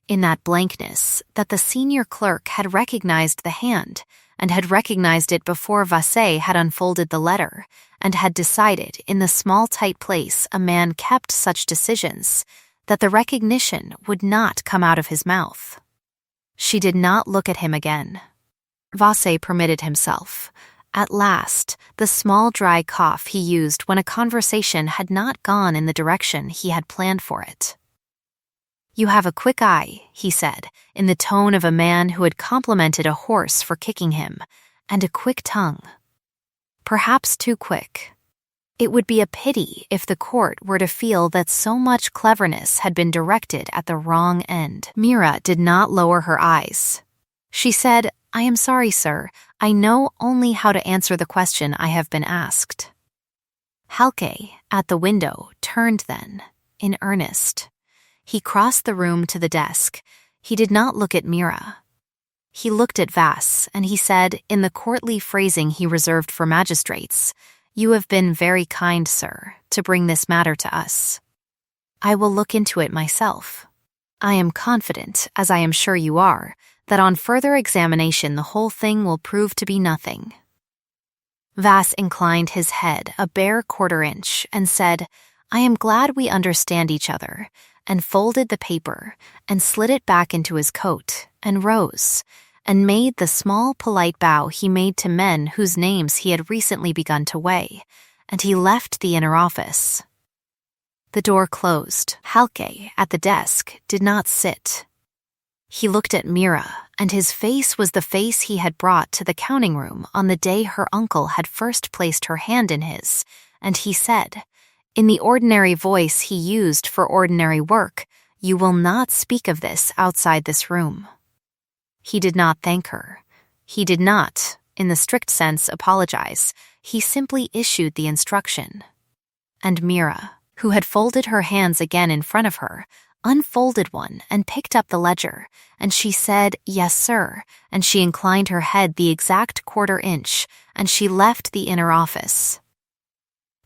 In that blankness, that the senior clerk had recognized the hand, and had recognized it before Vasse had unfolded the letter, and had decided in the small tight place a man kept such decisions, that the recognition would not come out of his mouth. She did not look at him again. Vasse permitted himself, at last, the small dry cough he used when a conversation had not gone in the direction he had planned for it. "You have a quick eye," he said, in the tone of a man who had complimented a horse for kicking him, "and a quick tongue. Perhaps too quick. It would be a pity if the court were to feel that so much cleverness had been directed at the wrong end." Mira did not lower her eyes. She said, "I am sorry, sir. I know only how to answer the question I have been asked." Halke, at the window, turned then, in earnest. He crossed the room to the desk. He did not look at Mira. He looked at Vas, and he said, in the courtly phrasing he reserved for magistrates, "You have been very kind, sir, to bring this matter to us. I will look into it myself. I am confident, as I am sure you are, that on further examination the whole thing will prove to be nothing." Vas inclined his head a bare quarter-inch and said, "I am glad we understand each other," and folded the paper and slid it back into his coat and rose and made the small polite bow he made to men whose names he had recently begun to weigh, and he left the inner office. The door closed. Halke, at the desk, did not sit. He looked at Mira, and his face was the face he had brought to the counting room on the day her uncle had first placed her hand in his, and he said, in the ordinary voice he used for ordinary work, "You will not speak of this outside this room." He did not thank her. He did not, in the strict sense, apologize. He simply issued the instruction. And Mira, who had folded her hands again in front of her, unfolded one and picked up the ledger, and she said, "Yes, sir," and she inclined her head the exact quarter-inch, and she left the inner office.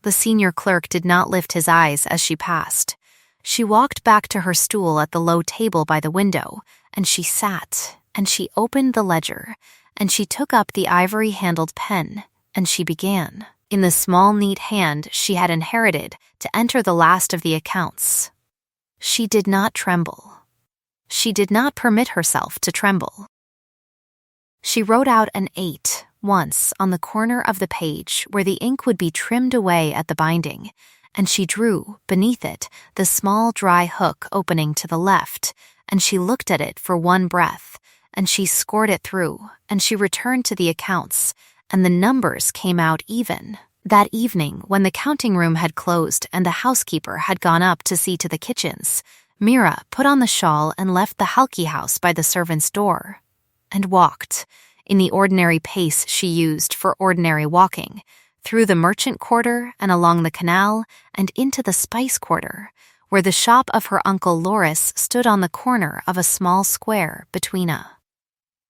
The senior clerk did not lift his eyes as she passed. She walked back to her stool at the low table by the window, and she sat, and she opened the ledger, and she took up the ivory-handled pen, and she began. in the small, neat hand she had inherited to enter the last of the accounts. She did not tremble. She did not permit herself to tremble. She wrote out an 8 once on the corner of the page where the ink would be trimmed away at the binding, and she drew, beneath it, the small dry hook opening to the left, and she looked at it for one breath, and she scored it through, and she returned to the accounts, and the numbers came out even. That evening, when the counting room had closed and the housekeeper had gone up to see to the kitchens, Mira put on the shawl and left the Halki house by the servant's door, and walked, in the ordinary pace she used for ordinary walking, through the merchant quarter and along the canal and into the spice quarter, where the shop of her uncle Loris stood on the corner of a small square between a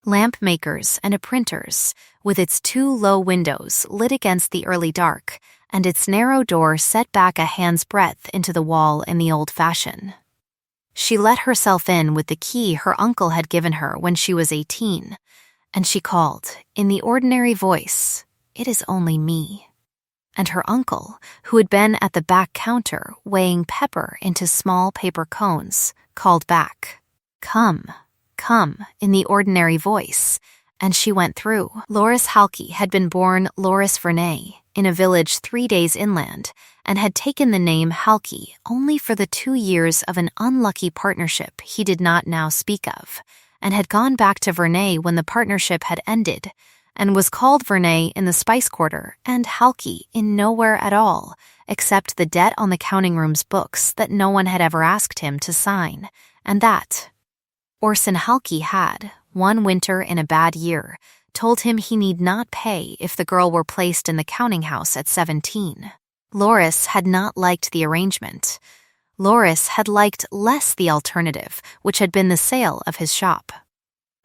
lamp maker's and a printer's, with its 2 low windows lit against the early dark, and its narrow door set back a hand's breadth into the wall in the old fashion. She let herself in with the key her uncle had given her when she was 18, and she called, in the ordinary voice, "It is only me." And her uncle, who had been at the back counter weighing pepper into small paper cones, called back, "Come, come," in the ordinary voice, and she went through. Loris Halki had been born Loris Vernay in a village 3 days inland, and had taken the name Halki only for the 2 years of an unlucky partnership he did not now speak of, and had gone back to Vernay when the partnership had ended, and was called Vernay in the spice quarter and Halki in nowhere at all, except the debt on the counting room's books that no one had ever asked him to sign, and that Orson Halki had, one winter in a bad year, told him he need not pay if the girl were placed in the counting house at 17. Loris had not liked the arrangement. Loris had liked less the alternative, which had been the sale of his shop.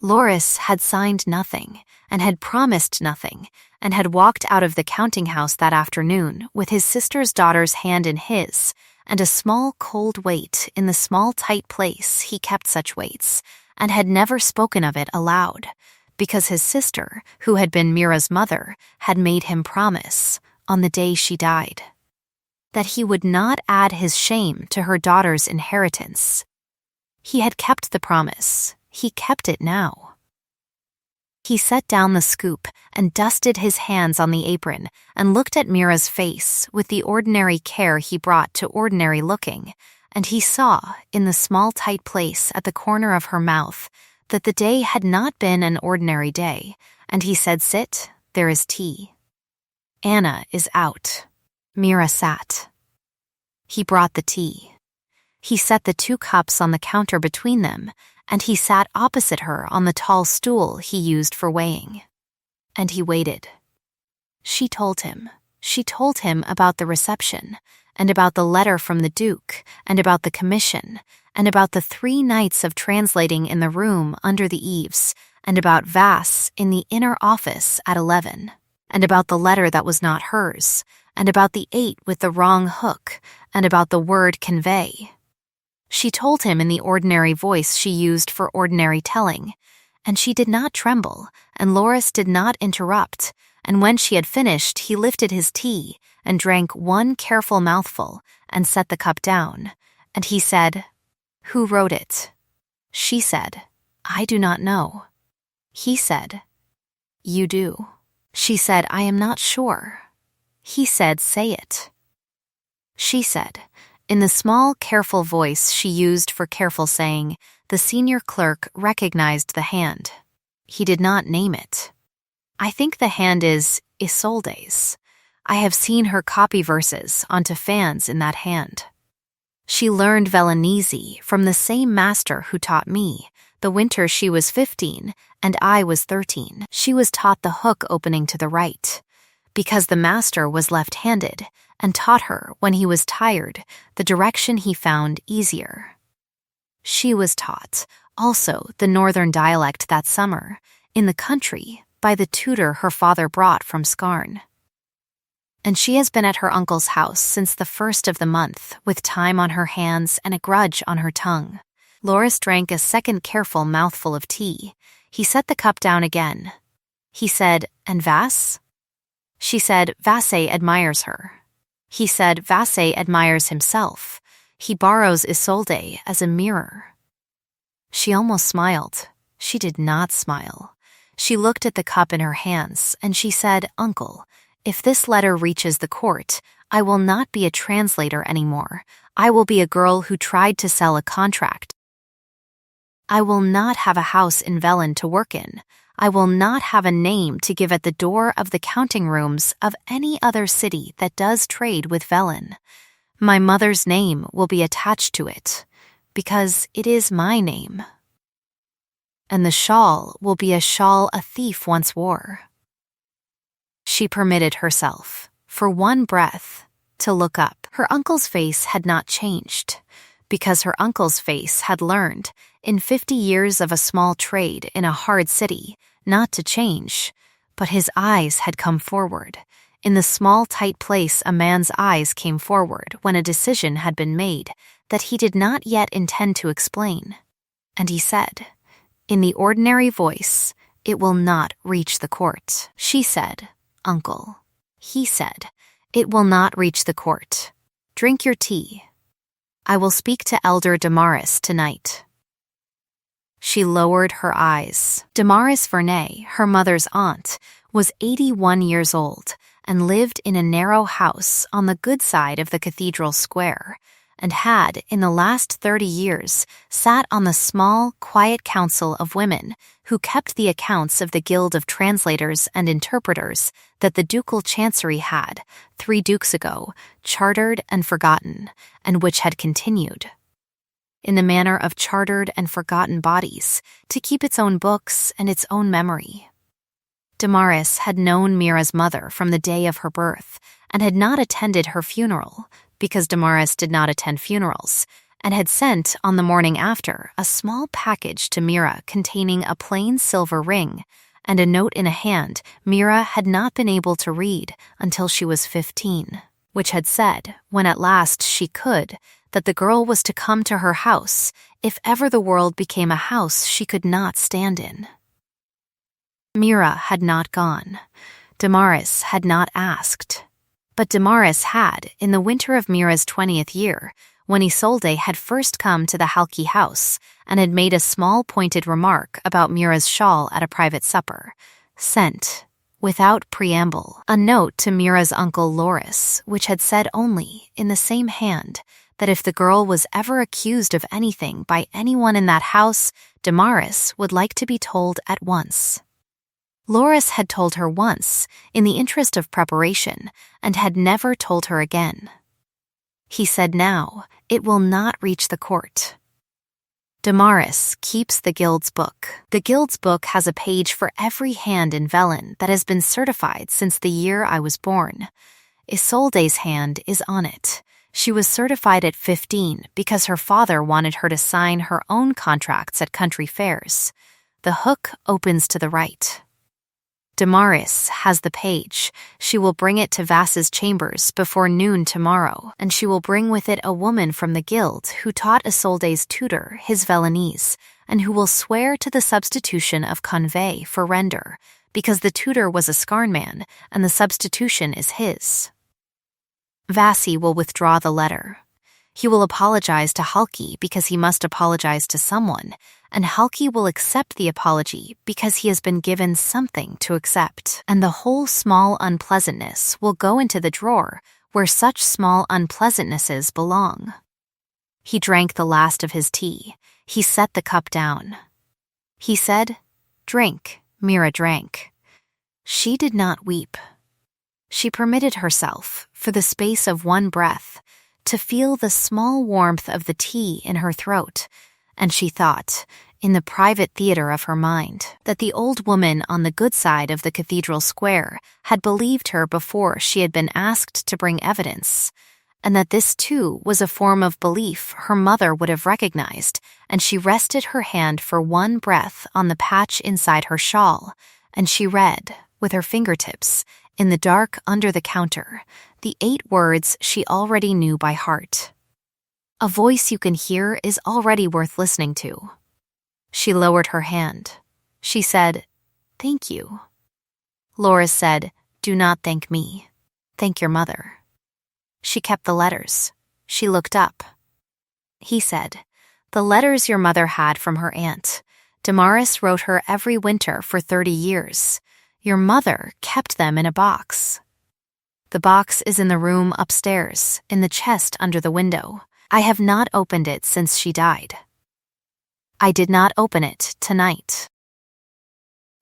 Loris had signed nothing, and had promised nothing, and had walked out of the counting house that afternoon with his sister's daughter's hand in his, and a small cold weight in the small tight place he kept such weights, and had never spoken of it aloud, because his sister, who had been Mira's mother, had made him promise, on the day she died, that he would not add his shame to her daughter's inheritance. He had kept the promise. He kept it now. He set down the scoop and dusted his hands on the apron and looked at Mira's face with the ordinary care he brought to ordinary looking, and he saw, in the small tight place at the corner of her mouth, that the day had not been an ordinary day, and he said, "Sit, there is tea." "Anna is out." Mira sat. He brought the tea. He set the 2 cups on the counter between them, and he sat opposite her on the tall stool he used for weighing. And he waited. She told him about the reception, and about the letter from the Duke, and about the commission, and about the 3 nights of translating in the room under the eaves, and about Vass in the inner office at 11, and about the letter that was not hers, and about the 8 with the wrong hook, and about the word convey. She told him in the ordinary voice she used for ordinary telling, and she did not tremble, and Loris did not interrupt, and when she had finished he lifted his tea and drank 1 careful mouthful and set the cup down, and he said, "Who wrote it?" She said, "I do not know." He said, "You do." She said, "I am not sure." He said, "Say it." She said, in the small, careful voice she used for careful saying, the senior clerk recognized the hand. He did not name it. "I think the hand is Isolde's. I have seen her copy verses onto fans in that hand. She learned Veronese from the same master who taught me, the winter she was 15 and I was 13. She was taught the hook opening to the right, because the master was left-handed, and taught her, when he was tired, the direction he found easier. She was taught, also, the northern dialect that summer, in the country, by the tutor her father brought from Skarn. And she has been at her uncle's house since the 1st of the month, with time on her hands and a grudge on her tongue." Loris drank a second careful mouthful of tea. He set the cup down again. He said, "And Vass?" She said Vasse admires her. He said Vasse admires himself. He borrows Isolde as a mirror. She almost smiled. She did not smile. She looked at the cup in her hands, and she said, "Uncle, if this letter reaches the court, I will not be a translator anymore. I will be a girl who tried to sell a contract. I will not have a house in Velen to work in. I will not have a name to give at the door of the counting rooms of any other city that does trade with Velen. My mother's name will be attached to it, because it is my name. And the shawl will be a shawl a thief once wore." She permitted herself, for one breath, to look up. Her uncle's face had not changed, because her uncle's face had learned, in 50 years of a small trade in a hard city, not to change, but his eyes had come forward. In the small, tight place, a man's eyes came forward when a decision had been made that he did not yet intend to explain. And he said, in the ordinary voice, "It will not reach the court." She said, "Uncle." He said, "It will not reach the court. Drink your tea. I will speak to Elder Damaris tonight." She lowered her eyes. Damaris Vernay, her mother's aunt, was 81 years old and lived in a narrow house on the good side of the cathedral square, and had, in the last 30 years, sat on the small, quiet council of women who kept the accounts of the Guild of Translators and Interpreters that the ducal chancery had, 3 dukes ago, chartered and forgotten, and which had continued, in the manner of chartered and forgotten bodies, to keep its own books and its own memory. Damaris had known Mira's mother from the day of her birth, and had not attended her funeral, because Damaris did not attend funerals, and had sent, on the morning after, a small package to Mira containing a plain silver ring, and a note in a hand Mira had not been able to read until she was 15, which had said, when at last she could, that the girl was to come to her house if ever the world became a house she could not stand in. Mira had not gone. Damaris had not asked. But Damaris had, in the winter of Mira's 20th year, when Isolde had first come to the Halki house and had made a small pointed remark about Mira's shawl at a private supper, sent, without preamble, a note to Mira's uncle Loris, which had said only, in the same hand, that if the girl was ever accused of anything by anyone in that house, Damaris would like to be told at once. Loris had told her once, in the interest of preparation, and had never told her again. He said now, "It will not reach the court." Damaris keeps the Guild's book. The Guild's book has a page for every hand in Velen that has been certified since the year I was born. Isolde's hand is on it. She was certified at 15 because her father wanted her to sign her own contracts at country fairs. The hook opens to the right. Damaris has the page. She will bring it to Vass's chambers before noon tomorrow, and she will bring with it a woman from the guild who taught Isolde's tutor his Velenese, and who will swear to the substitution of convey for render, because the tutor was a Scarn man, and the substitution is his. Vassi will withdraw the letter. He will apologize to Halki because he must apologize to someone, and Halki will accept the apology because he has been given something to accept, and the whole small unpleasantness will go into the drawer where such small unpleasantnesses belong. He drank the last of his tea. He set the cup down. He said, "Drink." Mira drank. She did not weep. She permitted herself, for the space of one breath, to feel the small warmth of the tea in her throat, and she thought, in the private theater of her mind, that the old woman on the good side of the cathedral square had believed her before she had been asked to bring evidence, and that this too was a form of belief her mother would have recognized, and she rested her hand for one breath on the patch inside her shawl, and she read, with her fingertips, in the dark under the counter, the 8 words she already knew by heart. A voice you can hear is already worth listening to. She lowered her hand. She said, "Thank you." Loris said, Do not thank me. Thank your mother. She kept the letters. She looked up. He said, The letters your mother had from her aunt. Damaris wrote her every winter for 30 years. Your mother kept them in a box. The box is in the room upstairs, in the chest under the window. I have not opened it since she died. I did not open it tonight.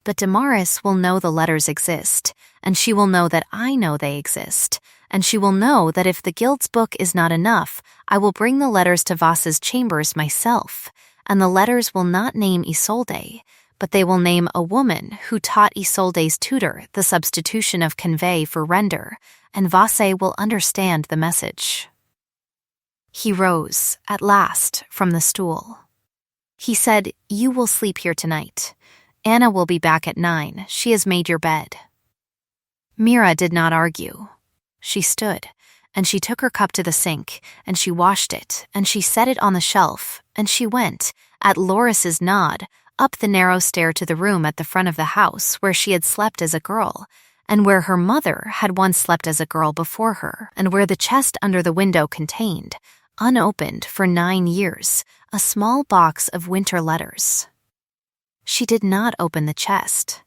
But Damaris will know the letters exist, and she will know that I know they exist, and she will know that if the guild's book is not enough, I will bring the letters to Voss's chambers myself, and the letters will not name Isolde, but they will name a woman who taught Isolde's tutor the substitution of convey for render, and Vosse will understand the message. He rose, at last, from the stool. He said, You will sleep here tonight. Anna will be back at 9. She has made your bed. Mira did not argue. She stood, and she took her cup to the sink, and she washed it, and she set it on the shelf, and she went, at Loris's nod, up the narrow stair to the room at the front of the house where she had slept as a girl, and where her mother had once slept as a girl before her, and where the chest under the window contained, unopened for 9 years, a small box of winter letters. She did not open the chest.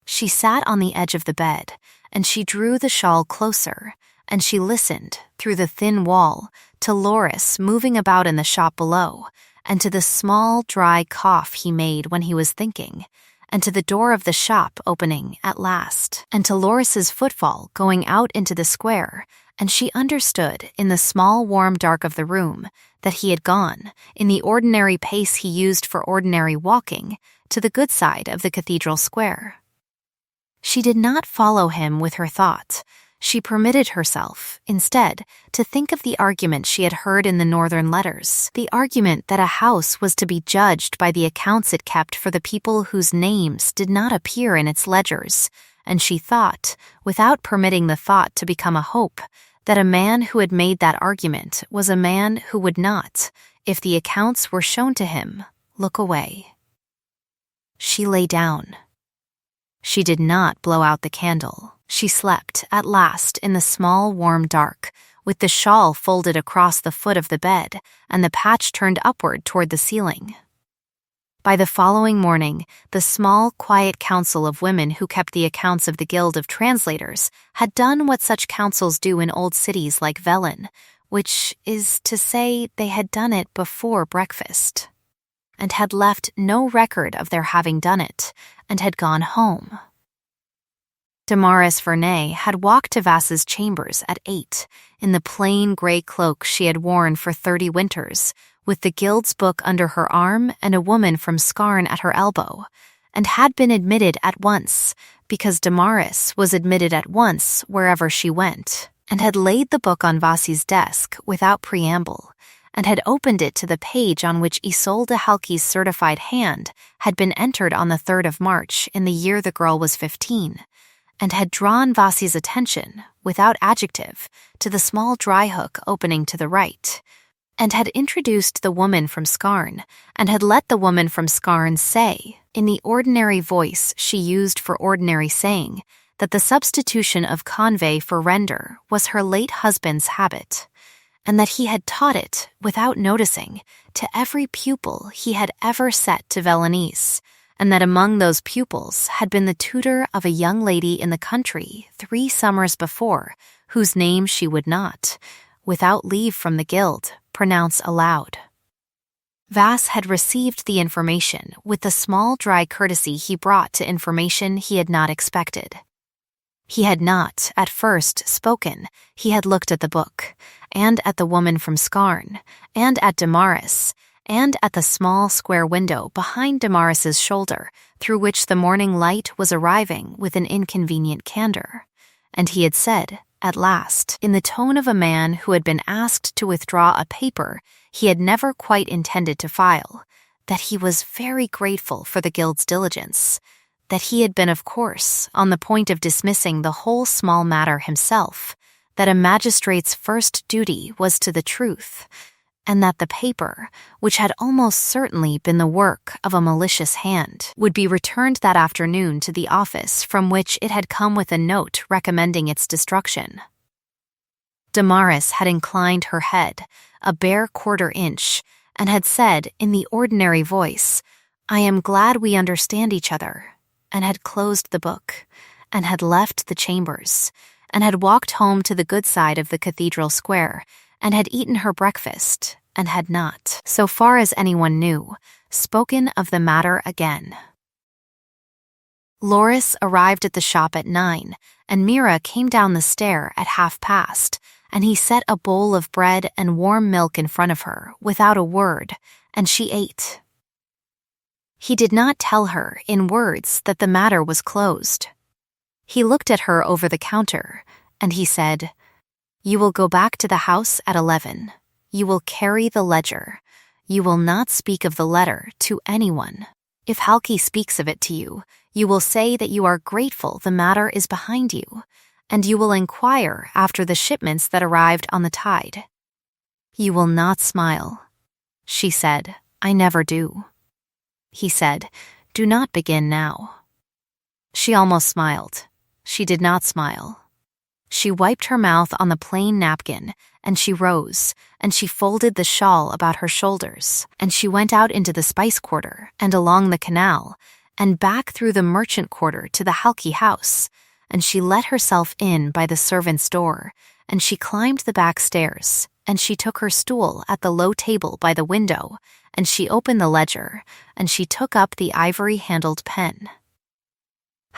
She sat on the edge of the bed, and she drew the shawl closer, and she listened, through the thin wall, to Loris moving about in the shop below, and to the small, dry cough he made when he was thinking, and to the door of the shop opening at last, and to Loris's footfall going out into the square, and she understood, in the small warm dark of the room, that he had gone, in the ordinary pace he used for ordinary walking, to the good side of the cathedral square. She did not follow him with her thought. She permitted herself, instead, to think of the argument she had heard in the northern letters, the argument that a house was to be judged by the accounts it kept for the people whose names did not appear in its ledgers, and she thought, without permitting the thought to become a hope, that a man who had made that argument was a man who would not, if the accounts were shown to him, look away. She lay down. She did not blow out the candle. She slept, at last, in the small, warm dark, with the shawl folded across the foot of the bed and the patch turned upward toward the ceiling. By the following morning, the small, quiet council of women who kept the accounts of the Guild of Translators had done what such councils do in old cities like Velen, which is to say they had done it before breakfast, and had left no record of their having done it, and had gone home. Damaris Vernay had walked to Vass's chambers at 8, in the plain gray cloak she had worn for 30 winters, with the guild's book under her arm and a woman from Skarn at her elbow, and had been admitted at once, because Damaris was admitted at once wherever she went, and had laid the book on Vassi's desk without preamble, and had opened it to the page on which Isolde Halki's certified hand had been entered on the 3rd of March in the year the girl was 15, and had drawn Vassi's attention, without adjective, to the small dry hook opening to the right, and had introduced the woman from Skarn, and had let the woman from Skarn say, in the ordinary voice she used for ordinary saying, that the substitution of convey for render was her late husband's habit, and that he had taught it, without noticing, to every pupil he had ever set to Velenese, and that among those pupils had been the tutor of a young lady in the country 3 summers before, whose name she would not, without leave from the guild, pronounce aloud. Vass had received the information with the small dry courtesy he brought to information he had not expected. He had not, at first, spoken. He had looked at the book, and at the woman from Skarn, and at Damaris, and at the small square window behind Damaris's shoulder, through which the morning light was arriving with an inconvenient candor. And he had said, at last, in the tone of a man who had been asked to withdraw a paper he had never quite intended to file, that he was very grateful for the guild's diligence, that he had been, of course, on the point of dismissing the whole small matter himself, that a magistrate's first duty was to the truth, and that the paper, which had almost certainly been the work of a malicious hand, would be returned that afternoon to the office from which it had come with a note recommending its destruction. Damaris had inclined her head a bare quarter-inch and had said in the ordinary voice, "I am glad we understand each other," and had closed the book, and had left the chambers, and had walked home to the good side of the cathedral square, and had eaten her breakfast, and had not, so far as anyone knew, spoken of the matter again. Loris arrived at the shop at 9, and Mira came down the stair at past, and he set a bowl of bread and warm milk in front of her without a word, and she ate. He did not tell her in words that the matter was closed. He looked at her over the counter, and he said, "You will go back to the house at 11. You will carry the ledger. You will not speak of the letter to anyone. If Halki speaks of it to you, you will say that you are grateful the matter is behind you, and you will inquire after the shipments that arrived on the tide. You will not smile." She said, "I never do." He said, "Do not begin now." She almost smiled. She did not smile. She wiped her mouth on the plain napkin, and she rose, and she folded the shawl about her shoulders, and she went out into the spice quarter and along the canal, and back through the merchant quarter to the Halki house, and she let herself in by the servant's door, and she climbed the back stairs, and she took her stool at the low table by the window, and she opened the ledger, and she took up the ivory-handled pen.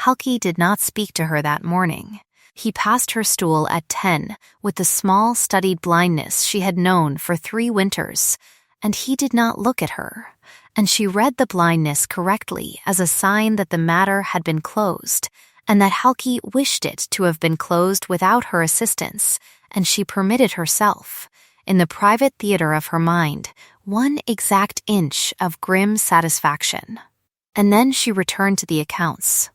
Halki did not speak to her that morning. He passed her stool at 10 with the small studied blindness she had known for 3 winters, and he did not look at her, and she read the blindness correctly as a sign that the matter had been closed, and that Halki wished it to have been closed without her assistance, and she permitted herself, in the private theater of her mind, 1 exact inch of grim satisfaction. And then she returned to the accounts.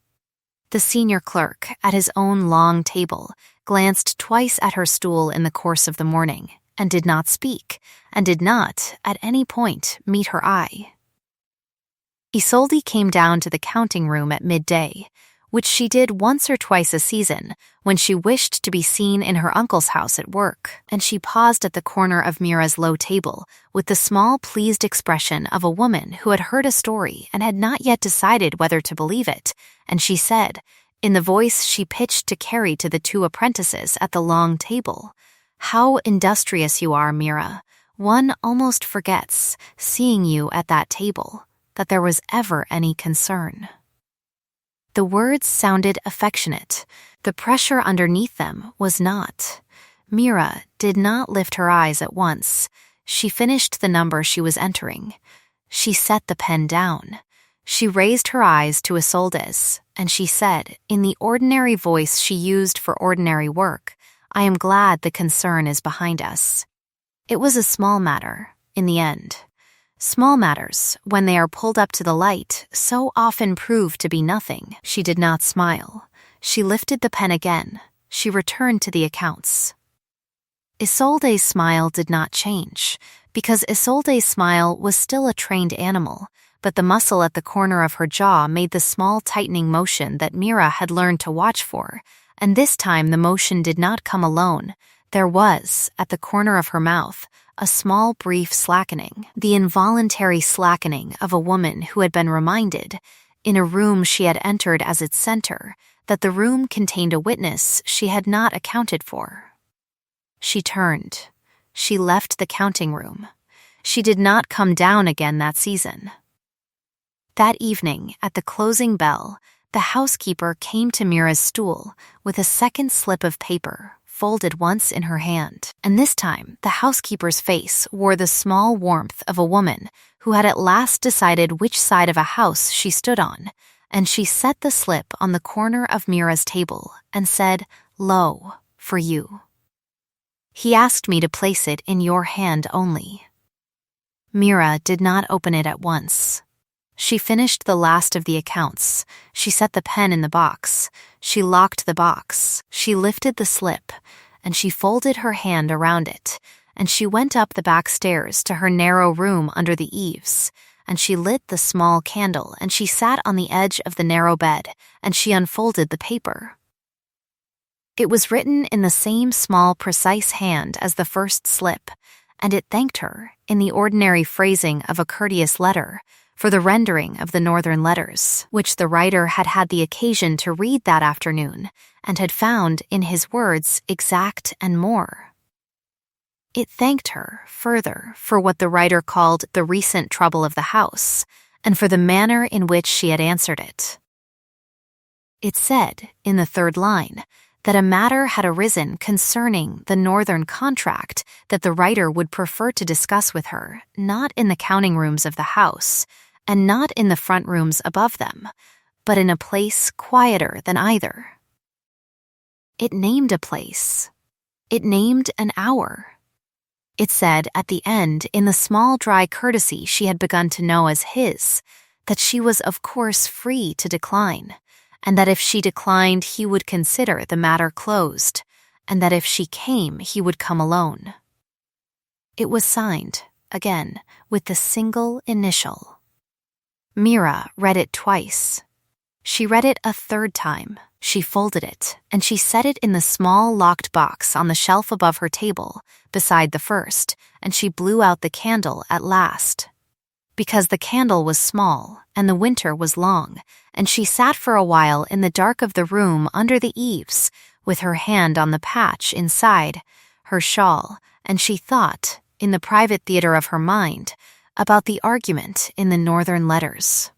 The senior clerk, at his own long table, glanced twice at her stool in the course of the morning, and did not speak, and did not, at any point, meet her eye. Isolde came down to the counting room at midday, which she did once or twice a season when she wished to be seen in her uncle's house at work, and she paused at the corner of Mira's low table with the small pleased expression of a woman who had heard a story and had not yet decided whether to believe it, and she said, in the voice she pitched to carry to the 2 apprentices at the long table, "How industrious you are, Mira. One almost forgets, seeing you at that table, that there was ever any concern." The words sounded affectionate. The pressure underneath them was not. Mira did not lift her eyes at once. She finished the number she was entering. She set the pen down. She raised her eyes to Isolde's, and she said, in the ordinary voice she used for ordinary work, "I am glad the concern is behind us." It was a small matter, in the end. Small matters, when they are pulled up to the light, so often prove to be nothing. She did not smile. She lifted the pen again. She returned to the accounts. Isolde's smile did not change, because Isolde's smile was still a trained animal, but the muscle at the corner of her jaw made the small tightening motion that Mira had learned to watch for, and this time the motion did not come alone. There was, at the corner of her mouth, a small brief slackening, the involuntary slackening of a woman who had been reminded, in a room she had entered as its center, that the room contained a witness she had not accounted for. She turned. She left the counting room. She did not come down again that season. That evening, at the closing bell, the housekeeper came to Mira's stool with a second slip of paper, folded once in her hand, and this time the housekeeper's face wore the small warmth of a woman who had at last decided which side of a house she stood on, and she set the slip on the corner of Mira's table and said, "Lo, for you. He asked me to place it in your hand only." Mira did not open it at once. She finished the last of the accounts. She set the pen in the box. She locked the box. She lifted the slip, and she folded her hand around it, and she went up the back stairs to her narrow room under the eaves, and she lit the small candle, and she sat on the edge of the narrow bed, and she unfolded the paper. It was written in the same small, precise hand as the first slip, and it thanked her, in the ordinary phrasing of a courteous letter, for the rendering of the northern letters, which the writer had had the occasion to read that afternoon, and had found, in his words, exact and more. It thanked her, further, for what the writer called the recent trouble of the house, and for the manner in which she had answered it. It said, in the third line, that a matter had arisen concerning the northern contract that the writer would prefer to discuss with her, not in the counting rooms of the house, and not in the front rooms above them, but in a place quieter than either. It named a place. It named an hour. It said at the end, in the small dry courtesy she had begun to know as his, that she was of course free to decline, and that if she declined he would consider the matter closed, and that if she came he would come alone. It was signed, again, with the single initial. Mira read it twice. She read it a third time. She folded it, and she set it in the small locked box on the shelf above her table, beside the first, and she blew out the candle at last. Because the candle was small, and the winter was long, and she sat for a while in the dark of the room under the eaves, with her hand on the patch inside, her shawl, and she thought, in the private theater of her mind, about the argument in the northern letters,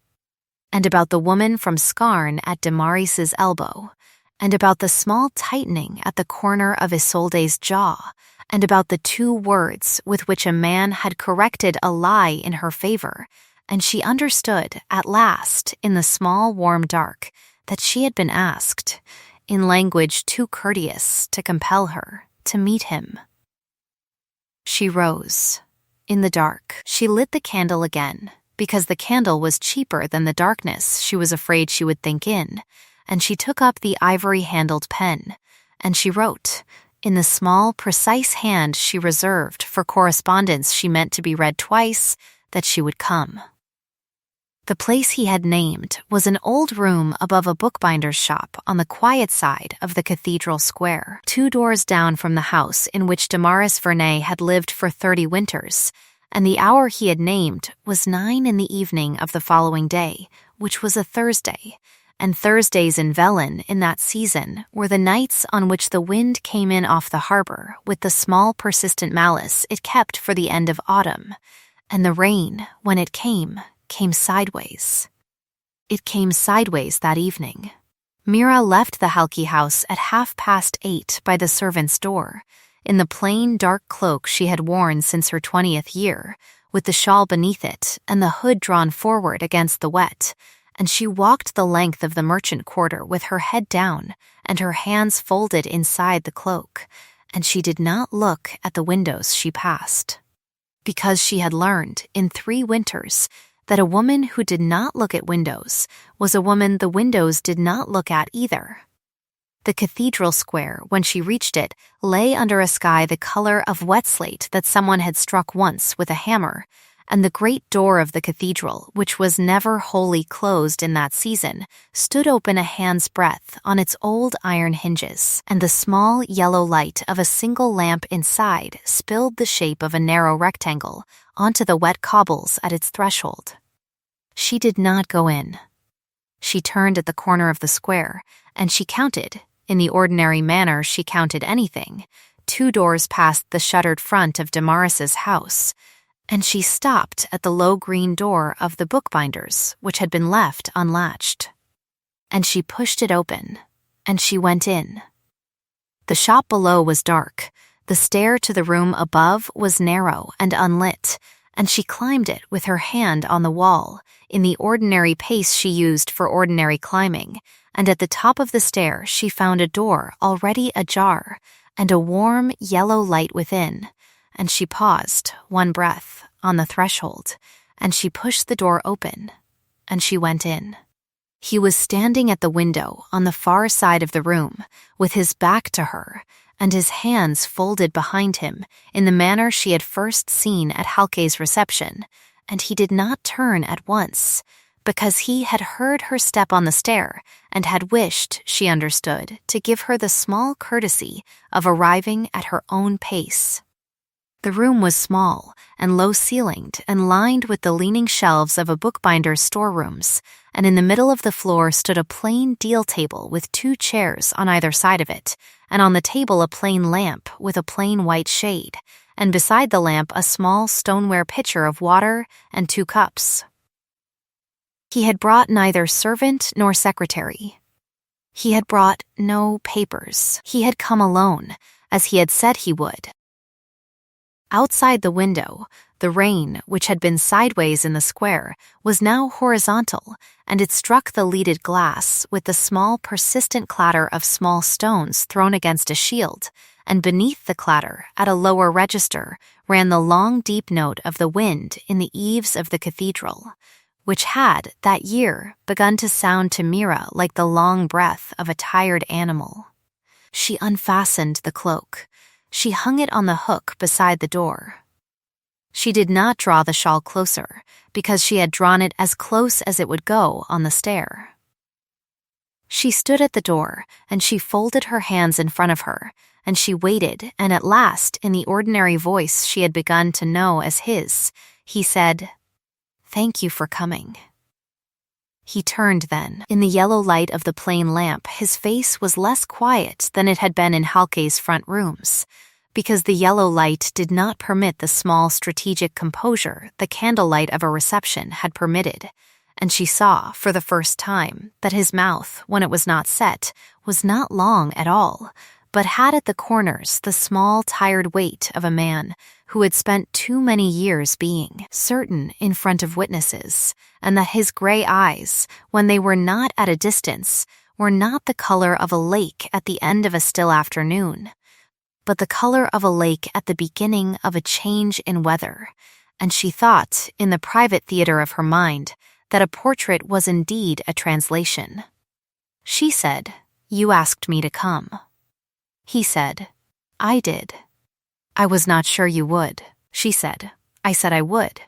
and about the woman from Scarn at Damaris's elbow, and about the small tightening at the corner of Isolde's jaw, and about the 2 words with which a man had corrected a lie in her favor, and she understood, at last, in the small warm dark, that she had been asked, in language too courteous to compel her, to meet him. She rose. In the dark, she lit the candle again, because the candle was cheaper than the darkness she was afraid she would think in, and she took up the ivory-handled pen, and she wrote, in the small, precise hand she reserved for correspondence she meant to be read twice, that she would come. The place he had named was an old room above a bookbinder's shop on the quiet side of the cathedral square, 2 doors down from the house in which Damaris Vernay had lived for 30 winters, and the hour he had named was 9 in the evening of the following day, which was a Thursday, and Thursdays in Velen in that season were the nights on which the wind came in off the harbor with the small persistent malice it kept for the end of autumn, and the rain, when it came sideways. It came sideways that evening. Mira left the Halki house at 8:30 by the servant's door, in the plain dark cloak she had worn since her 20th year, with the shawl beneath it and the hood drawn forward against the wet, and she walked the length of the merchant quarter with her head down and her hands folded inside the cloak, and she did not look at the windows she passed. Because she had learned, in 3 winters, that a woman who did not look at windows was a woman the windows did not look at either. The cathedral square, when she reached it, lay under a sky the color of wet slate that someone had struck once with a hammer, and the great door of the cathedral, which was never wholly closed in that season, stood open a hand's breadth on its old iron hinges, and the small yellow light of a single lamp inside spilled the shape of a narrow rectangle onto the wet cobbles at its threshold. She did not go in. She turned at the corner of the square, and she counted, in the ordinary manner she counted anything, 2 doors past the shuttered front of Damaris's house, and she stopped at the low green door of the bookbinder's, which had been left unlatched. And she pushed it open, and she went in. The shop below was dark. The stair to the room above was narrow and unlit, and she climbed it with her hand on the wall, in the ordinary pace she used for ordinary climbing, and at the top of the stair she found a door already ajar, and a warm yellow light within, and she paused, one breath, on the threshold, and she pushed the door open, and she went in. He was standing at the window on the far side of the room, with his back to her, and his hands folded behind him in the manner she had first seen at Halke's reception, and he did not turn at once, because he had heard her step on the stair and had wished, she understood, to give her the small courtesy of arriving at her own pace. The room was small and low-ceilinged and lined with the leaning shelves of a bookbinder's storerooms, and in the middle of the floor stood a plain deal table with 2 chairs on either side of it, and on the table a plain lamp with a plain white shade, and beside the lamp a small stoneware pitcher of water and 2 cups. He had brought neither servant nor secretary. He had brought no papers. He had come alone, as he had said he would. Outside the window, the rain, which had been sideways in the square, was now horizontal, and it struck the leaded glass with the small persistent clatter of small stones thrown against a shield, and beneath the clatter, at a lower register, ran the long deep note of the wind in the eaves of the cathedral, which had, that year, begun to sound to Mira like the long breath of a tired animal. She unfastened the cloak. She hung it on the hook beside the door. She did not draw the shawl closer, because she had drawn it as close as it would go on the stair. She stood at the door, and she folded her hands in front of her, and she waited, and at last, in the ordinary voice she had begun to know as his, he said, "Thank you for coming." He turned then. In the yellow light of the plain lamp, his face was less quiet than it had been in Halke's front rooms, because the yellow light did not permit the small strategic composure the candlelight of a reception had permitted, and she saw, for the first time, that his mouth, when it was not set, was not long at all, but had at the corners the small, tired weight of a man who had spent too many years being certain in front of witnesses, and that his gray eyes, when they were not at a distance, were not the color of a lake at the end of a still afternoon, but the color of a lake at the beginning of a change in weather, and she thought, in the private theater of her mind, that a portrait was indeed a translation. She said, "You asked me to come." He said, "I did." "I was not sure you would." She said, "I said I would."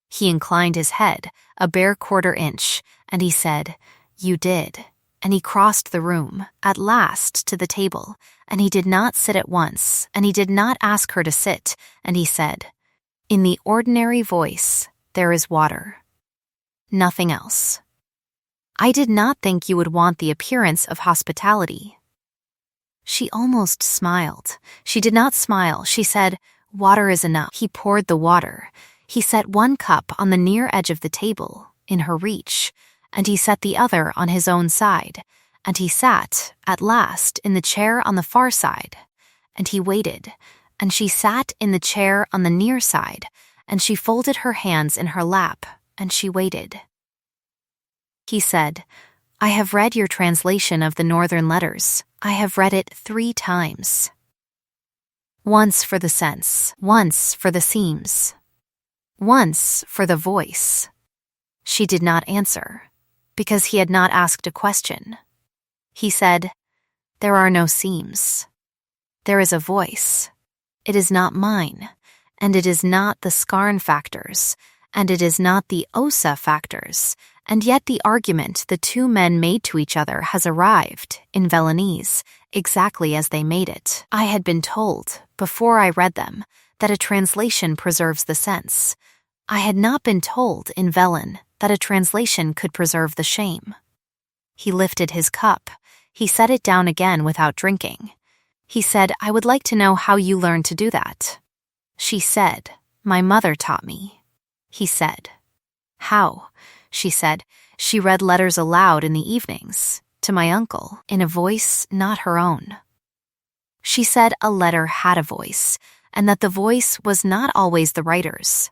He inclined his head, a bare quarter-inch, and he said, "You did." And he crossed the room, at last, to the table, and he did not sit at once, and he did not ask her to sit, and he said, in the ordinary voice, "There is water." Nothing else. "I did not think you would want the appearance of hospitality." She almost smiled. She did not smile. She said, "Water is enough." He poured the water. He set 1 cup on the near edge of the table, in her reach, and he set the other on his own side, and he sat, at last, in the chair on the far side, and he waited, and she sat in the chair on the near side, and she folded her hands in her lap, and she waited. He said, "I have read your translation of the Northern Letters. I have read it 3 times. Once for the sense, once for the seams, once for the voice." She did not answer, because he had not asked a question. He said, "There are no seams. There is a voice. It is not mine, and it is not the Scarn factors, and it is not the Osa factors, and yet the argument the 2 men made to each other has arrived, in Velenese, exactly as they made it. I had been told, before I read them, that a translation preserves the sense. I had not been told, in Velen, that a translation could preserve the shame." He lifted his cup. He set it down again without drinking. He said, "I would like to know how you learned to do that." She said, "My mother taught me." He said, "How?" She said, "She read letters aloud in the evenings, to my uncle, in a voice not her own." She said a letter had a voice, and that the voice was not always the writer's.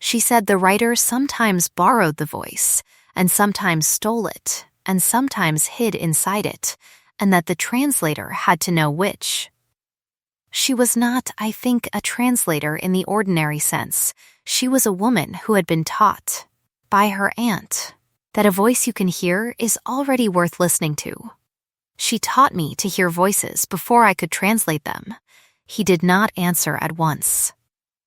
She said the writer sometimes borrowed the voice, and sometimes stole it, and sometimes hid inside it, and that the translator had to know which. She was not, I think, a translator in the ordinary sense. She was a woman who had been taught, by her aunt, that a voice you can hear is already worth listening to. She taught me to hear voices before I could translate them. He did not answer at once.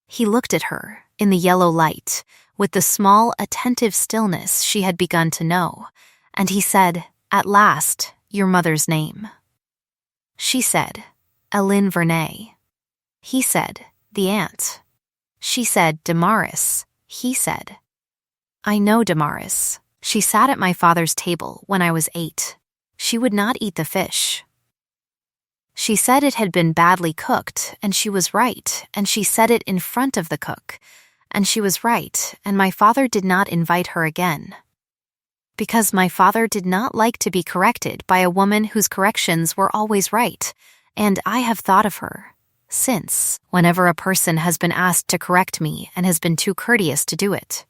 He looked at her, in the yellow light, with the small, attentive stillness she had begun to know, and he said, "At last, your mother's name." She said, "Elin Vernay." He said, "The aunt." She said, "Damaris." He said, "I know Damaris. She sat at my father's table when I was 8. She would not eat the fish. She said it had been badly cooked, and she was right, and she said it in front of the cook, and she was right, and my father did not invite her again. Because my father did not like to be corrected by a woman whose corrections were always right, and I have thought of her since, whenever a person has been asked to correct me and has been too courteous to do it."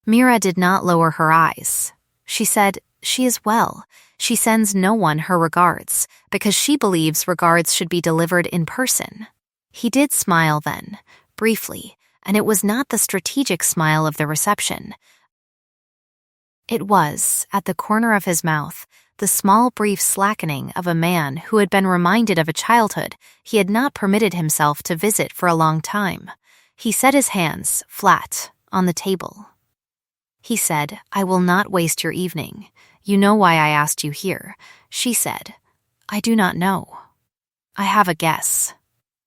Mira did not lower her eyes. She said, "She is well. She sends no one her regards, because she believes regards should be delivered in person." He did smile then, briefly, and it was not the strategic smile of the reception. It was, at the corner of his mouth, the small brief slackening of a man who had been reminded of a childhood he had not permitted himself to visit for a long time. He set his hands, flat, on the table. He said, "I will not waste your evening. You know why I asked you here." She said, "I do not know. I have a guess."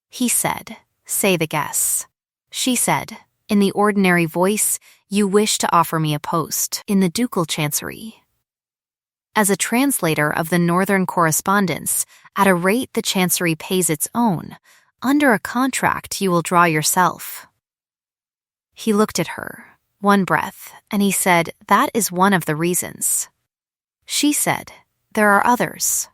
He said, "Say the guess." She said, in the ordinary voice, "You wish to offer me a post in the ducal chancery as a translator of the northern correspondence at a rate the chancery pays its own. Under a contract you will draw yourself." He looked at her, one breath, and he said, "That is one of the reasons." She said, "There are others."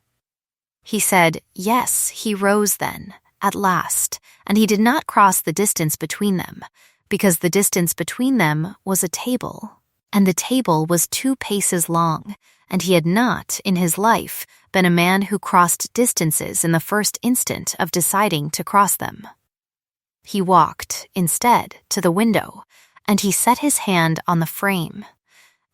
He said, "Yes." He rose then, at last, and he did not cross the distance between them, because the distance between them was a table, and the table was 2 paces long, and he had not, in his life, been a man who crossed distances in the first instant of deciding to cross them. He walked, instead, to the window, and he set his hand on the frame,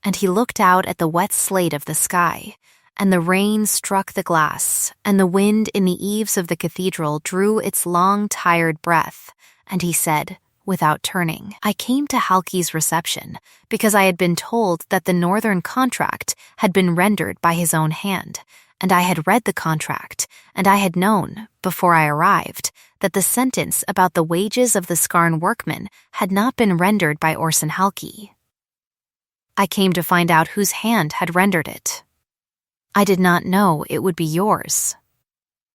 and he looked out at the wet slate of the sky, and the rain struck the glass, and the wind in the eaves of the cathedral drew its long, tired breath, and he said, without turning, "I came to Halki's reception because I had been told that the northern contract had been rendered by his own hand, and I had read the contract, and I had known, before I arrived, that the sentence about the wages of the Skarn workmen had not been rendered by Orson Halki. I came to find out whose hand had rendered it. I did not know it would be yours.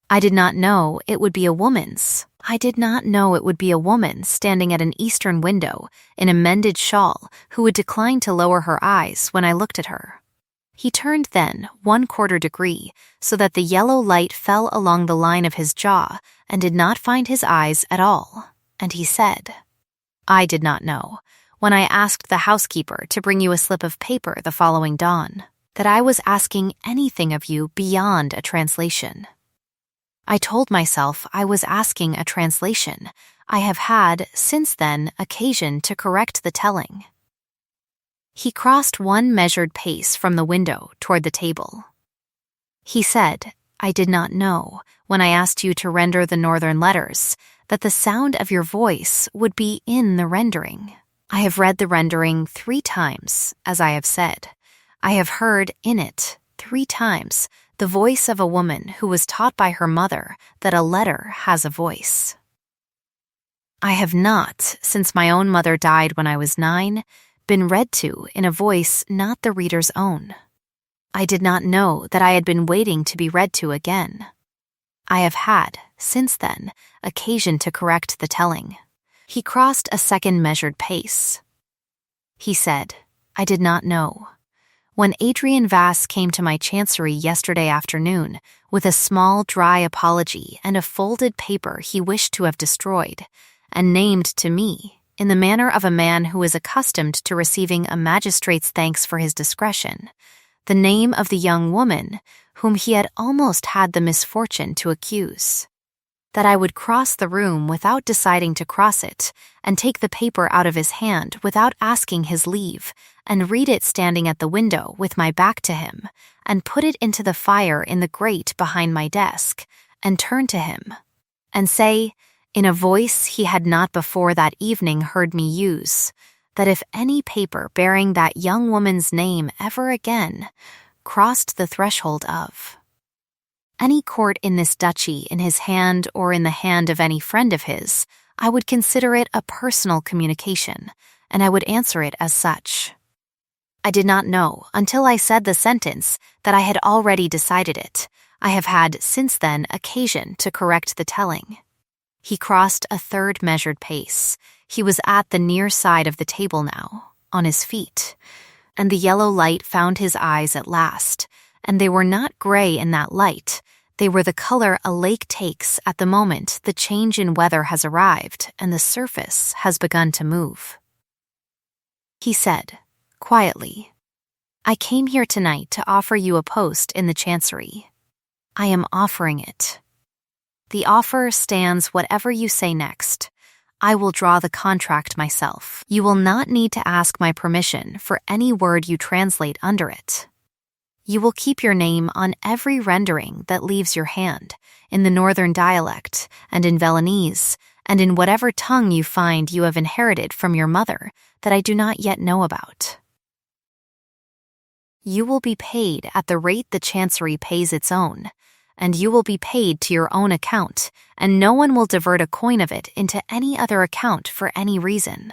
I did not know it would be a woman's. I did not know it would be a woman standing at an eastern window in a mended shawl who would decline to lower her eyes when I looked at her." He turned then 1/4 degree so that the yellow light fell along the line of his jaw and did not find his eyes at all, and he said, "I did not know, when I asked the housekeeper to bring you a slip of paper the following dawn, that I was asking anything of you beyond a translation. I told myself I was asking a translation. I have had, since then, occasion to correct the telling." He crossed 1 measured pace from the window toward the table. He said, "I did not know, when I asked you to render the northern letters, that the sound of your voice would be in the rendering. I have read the rendering 3 times, as I have said. I have heard in it 3 times the voice of a woman who was taught by her mother that a letter has a voice. I have not, since my own mother died when I was 9, been read to in a voice not the reader's own. I did not know that I had been waiting to be read to again. I have had, since then, occasion to correct the telling." He crossed a 2nd measured pace. He said, "I did not know. When Adrian Vass came to my chancery yesterday afternoon with a small dry apology and a folded paper he wished to have destroyed, and named to me, in the manner of a man who is accustomed to receiving a magistrate's thanks for his discretion, the name of the young woman whom he had almost had the misfortune to accuse. that I would cross the room without deciding to cross it, and take the paper out of his hand without asking his leave, and read it standing at the window with my back to him, and put it into the fire in the grate behind my desk, and turn to him, and say, in a voice he had not before that evening heard me use, that if any paper bearing that young woman's name ever again crossed the threshold of any court in this duchy in his hand or in the hand of any friend of his, I would consider it a personal communication, and I would answer it as such. I did not know, until I said the sentence, that I had already decided it. I have had, since then, occasion to correct the telling. He crossed a third measured pace. He was at the near side of the table now, on his feet, and the yellow light found his eyes at last, and they were not gray in that light. They were the color a lake takes at the moment the change in weather has arrived and the surface has begun to move. He said, quietly, I came here tonight to offer you a post in the chancery. I am offering it. The offer stands whatever you say next. I will draw the contract myself. You will not need to ask my permission for any word you translate under it. You will keep your name on every rendering that leaves your hand, in the northern dialect, and in Velenese, and in whatever tongue you find you have inherited from your mother that I do not yet know about. You will be paid at the rate the chancery pays its own, and you will be paid to your own account, and no one will divert a coin of it into any other account for any reason.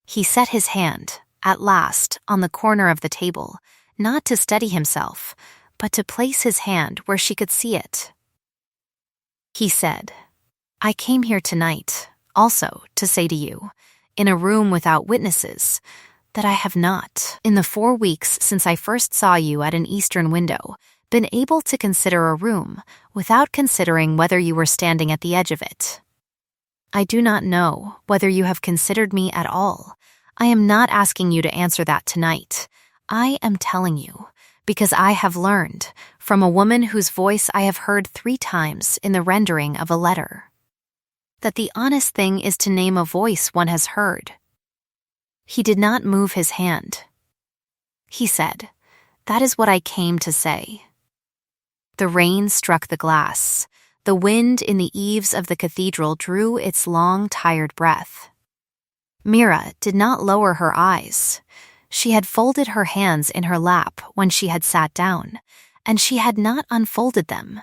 He set his hand, at last, on the corner of the table, not to steady himself, but to place his hand where she could see it. He said, I came here tonight, also, to say to you, in a room without witnesses, that I have not, in the 4 weeks since I first saw you at an eastern window, been able to consider a room without considering whether you were standing at the edge of it. I do not know whether you have considered me at all. I am not asking you to answer that tonight. I am telling you, because I have learned, from a woman whose voice I have heard 3 times in the rendering of a letter, that the honest thing is to name a voice one has heard. He did not move his hand. He said, that is what I came to say. The rain struck the glass. The wind in the eaves of the cathedral drew its long, tired breath. Mira did not lower her eyes. She had folded her hands in her lap when she had sat down, and she had not unfolded them,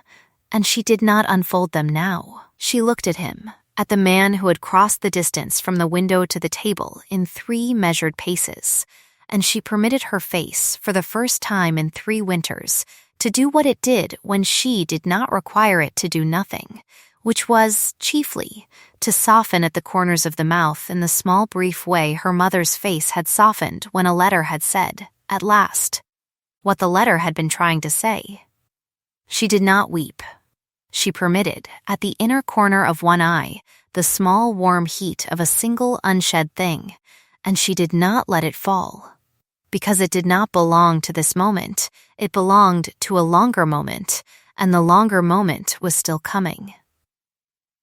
and she did not unfold them now. She looked at him, at the man who had crossed the distance from the window to the table in 3 measured paces, and she permitted her face, for the first time in 3 winters, to do what it did when she did not require it to do nothing, which was, chiefly, to soften at the corners of the mouth in the small brief way her mother's face had softened when a letter had said, at last, what the letter had been trying to say. She did not weep. She permitted, at the inner corner of one eye, the small warm heat of a single unshed thing, and she did not let it fall. Because it did not belong to this moment, it belonged to a longer moment, and the longer moment was still coming.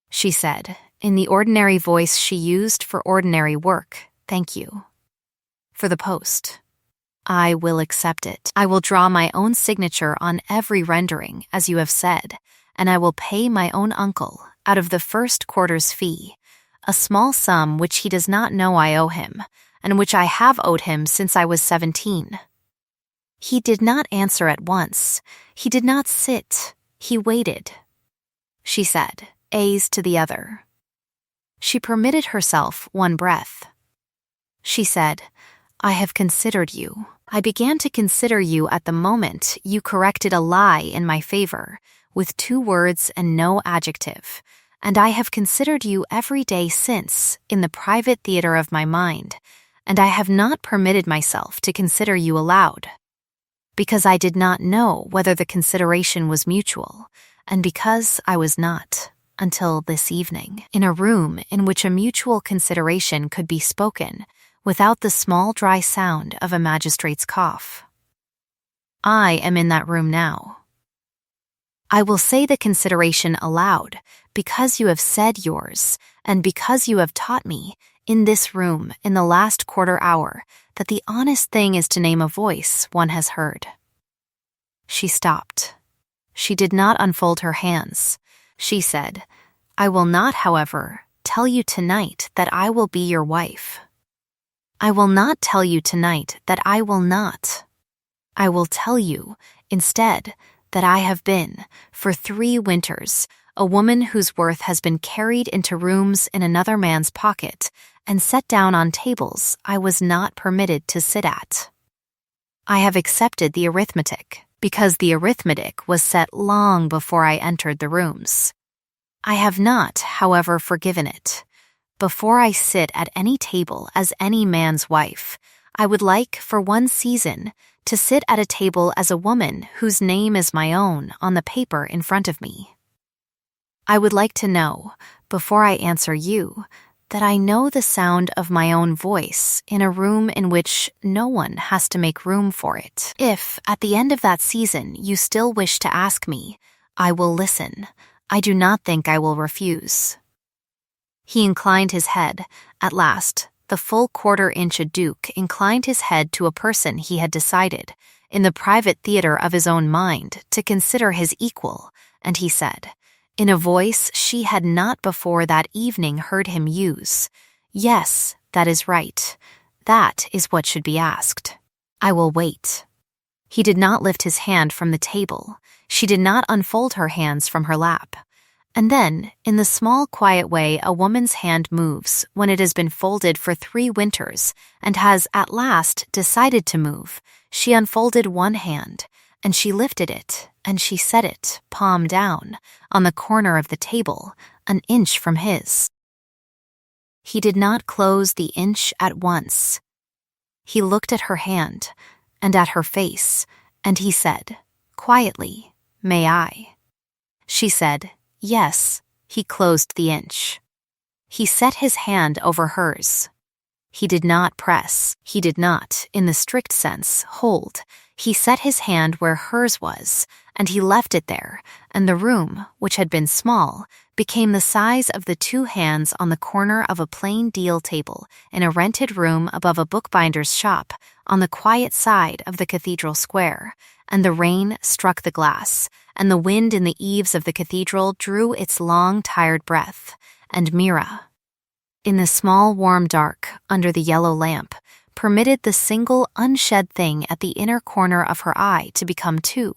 She said, in the ordinary voice she used for ordinary work, thank you. For the post. I will accept it. I will draw my own signature on every rendering, as you have said, and I will pay my own uncle, out of the first quarter's fee, a small sum which he does not know I owe him, and which I have owed him since I was 17. He did not answer at once. He did not sit. He waited. She said, A's to the other. She permitted herself one breath. She said, I have considered you. I began to consider you at the moment you corrected a lie in my favor, with 2 words and no adjective, and I have considered you every day since, in the private theater of my mind, and I have not permitted myself to consider you aloud, because I did not know whether the consideration was mutual, and because I was not, until this evening, in a room in which a mutual consideration could be spoken without the small dry sound of a magistrate's cough. I am in that room now. I will say the consideration aloud, because you have said yours, and because you have taught me, in this room, in the last quarter hour, that the honest thing is to name a voice one has heard. She stopped. She did not unfold her hands. She said, I will not, however, tell you tonight that I will be your wife. I will not tell you tonight that I will not. I will tell you, instead, that I have been, for 3 winters, a woman whose worth has been carried into rooms in another man's pocket and set down on tables I was not permitted to sit at. I have accepted the arithmetic, because the arithmetic was set long before I entered the rooms. I have not, however, forgiven it. Before I sit at any table as any man's wife, I would like, for one season, to sit at a table as a woman whose name is my own on the paper in front of me. I would like to know, before I answer you, that I know the sound of my own voice in a room in which no one has to make room for it. If, at the end of that season, you still wish to ask me, I will listen. I do not think I will refuse. He inclined his head. At last, the full quarter-inch duke inclined his head to a person he had decided, in the private theater of his own mind, to consider his equal, and he said, in a voice she had not before that evening heard him use, Yes, that is right. That is what should be asked. I will wait. He did not lift his hand from the table. She did not unfold her hands from her lap. And then, in the small, quiet way a woman's hand moves when it has been folded for 3 winters and has at last decided to move, she unfolded one hand, and she lifted it, and she set it, palm down, on the corner of the table, an inch from his. He did not close the inch at once. He looked at her hand, and at her face, and he said, quietly, May I? She said, Yes. He closed the inch. He set his hand over hers. He did not press. He did not, in the strict sense, hold. He set his hand where hers was, and he left it there, and the room, which had been small, became the size of the 2 hands on the corner of a plain deal table in a rented room above a bookbinder's shop on the quiet side of the cathedral square, and the rain struck the glass, and the wind in the eaves of the cathedral drew its long, tired breath, and Mira, in the small, warm dark, under the yellow lamp, permitted the single unshed thing at the inner corner of her eye to become 2,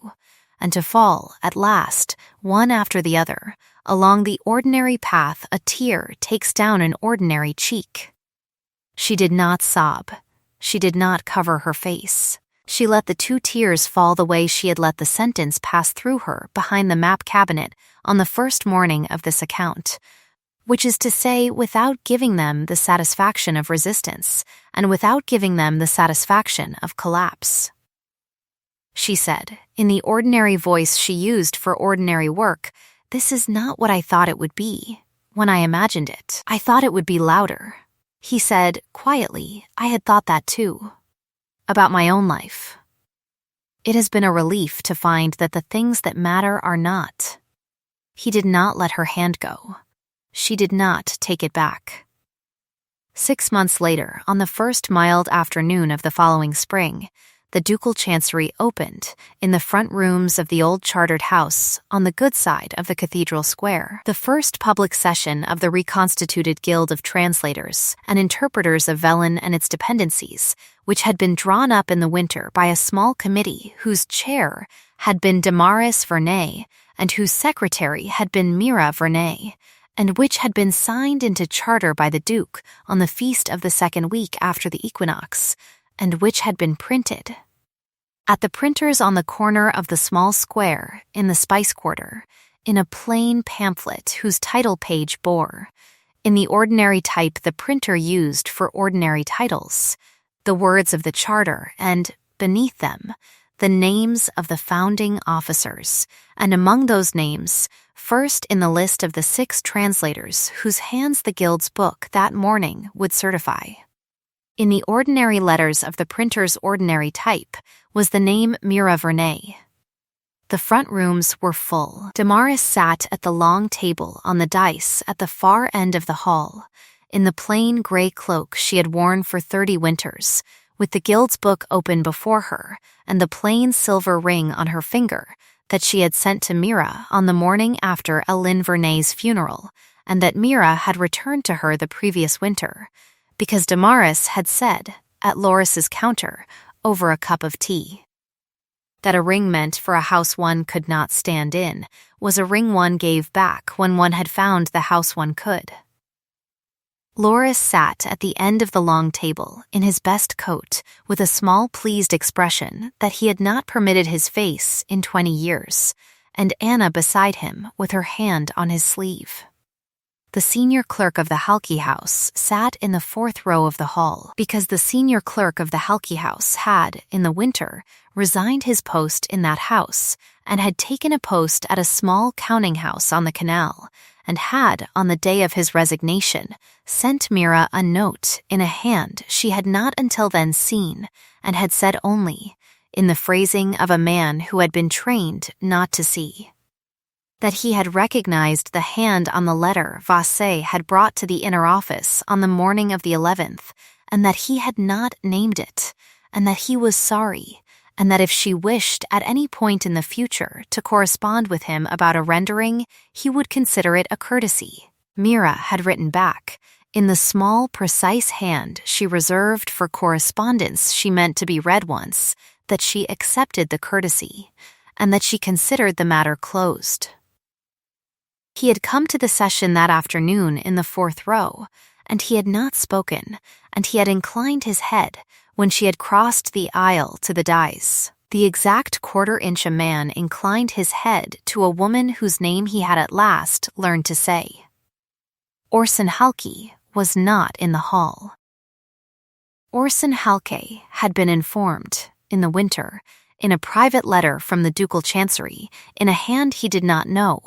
and to fall, at last, one after the other, along the ordinary path a tear takes down an ordinary cheek. She did not sob. She did not cover her face. She let the 2 tears fall the way she had let the sentence pass through her behind the map cabinet on the first morning of this account, which is to say, without giving them the satisfaction of resistance, and without giving them the satisfaction of collapse. She said, in the ordinary voice she used for ordinary work, This is not what I thought it would be. When I imagined it, I thought it would be louder. He said, quietly, I had thought that too. About my own life. It has been a relief to find that the things that matter are not. He did not let her hand go. She did not take it back. 6 months later, on the first mild afternoon of the following spring, the ducal chancery opened in the front rooms of the old chartered house on the good side of the cathedral square, the first public session of the reconstituted Guild of Translators and Interpreters of Velen and its dependencies, which had been drawn up in the winter by a small committee whose chair had been Damaris Vernay and whose secretary had been Mira Vernay, and which had been signed into charter by the Duke on the feast of the 2nd week after the equinox, and which had been printed at the printers on the corner of the small square in the Spice Quarter, in a plain pamphlet whose title page bore, in the ordinary type the printer used for ordinary titles, the words of the charter and, beneath them, the names of the founding officers, and among those names, first in the list of the 6 translators whose hands the Guild's book that morning would certify. In the ordinary letters of the printer's ordinary type was the name Mira Vernay. The front rooms were full. Damaris sat at the long table on the dais at the far end of the hall, in the plain gray cloak she had worn for 30 winters, with the guild's book open before her and the plain silver ring on her finger that she had sent to Mira on the morning after Elin Vernet's funeral, and that Mira had returned to her the previous winter, because Damaris had said, at Loris's counter, over a cup of tea, that a ring meant for a house one could not stand in was a ring one gave back when one had found the house one could. Loris sat at the end of the long table in his best coat with a small pleased expression that he had not permitted his face in 20 years, and Anna beside him with her hand on his sleeve. The senior clerk of the Halki house sat in the 4th row of the hall because the senior clerk of the Halki house had, in the winter, resigned his post in that house and had taken a post at a small counting house on the canal, and had, on the day of his resignation, sent Mira a note in a hand she had not until then seen, and had said only, in the phrasing of a man who had been trained not to see, that he had recognized the hand on the letter Vasse had brought to the inner office on the morning of the 11th, and that he had not named it, and that he was sorry, and that if she wished at any point in the future to correspond with him about a rendering, he would consider it a courtesy. Mira had written back, in the small, precise hand she reserved for correspondence she meant to be read once, that she accepted the courtesy, and that she considered the matter closed. He had come to the session that afternoon in the 4th row, and he had not spoken, and he had inclined his head when she had crossed the aisle to the dais. The exact quarter-inch a man inclined his head to a woman whose name he had at last learned to say. Orson Halki was not in the hall. Orson Halke had been informed, in the winter, in a private letter from the ducal chancery, in a hand he did not know,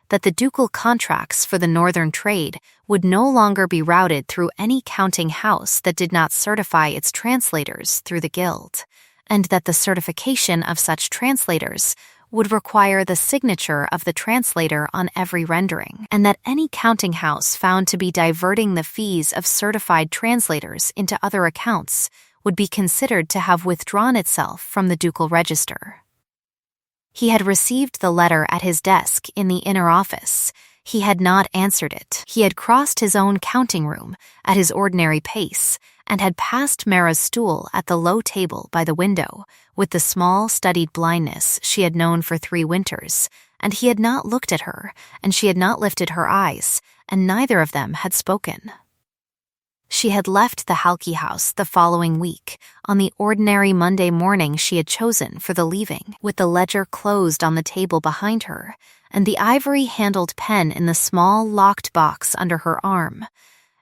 that the ducal contracts for the northern trade would no longer be routed through any counting house that did not certify its translators through the guild, and that the certification of such translators would require the signature of the translator on every rendering, and that any counting house found to be diverting the fees of certified translators into other accounts would be considered to have withdrawn itself from the ducal register. He had received the letter at his desk in the inner office. He had not answered it. He had crossed his own counting room at his ordinary pace and had passed Mara's stool at the low table by the window with the small, studied blindness she had known for 3 winters, and he had not looked at her, and she had not lifted her eyes, and neither of them had spoken. She had left the Halki house the following week, on the ordinary Monday morning she had chosen for the leaving, with the ledger closed on the table behind her, and the ivory-handled pen in the small, locked box under her arm,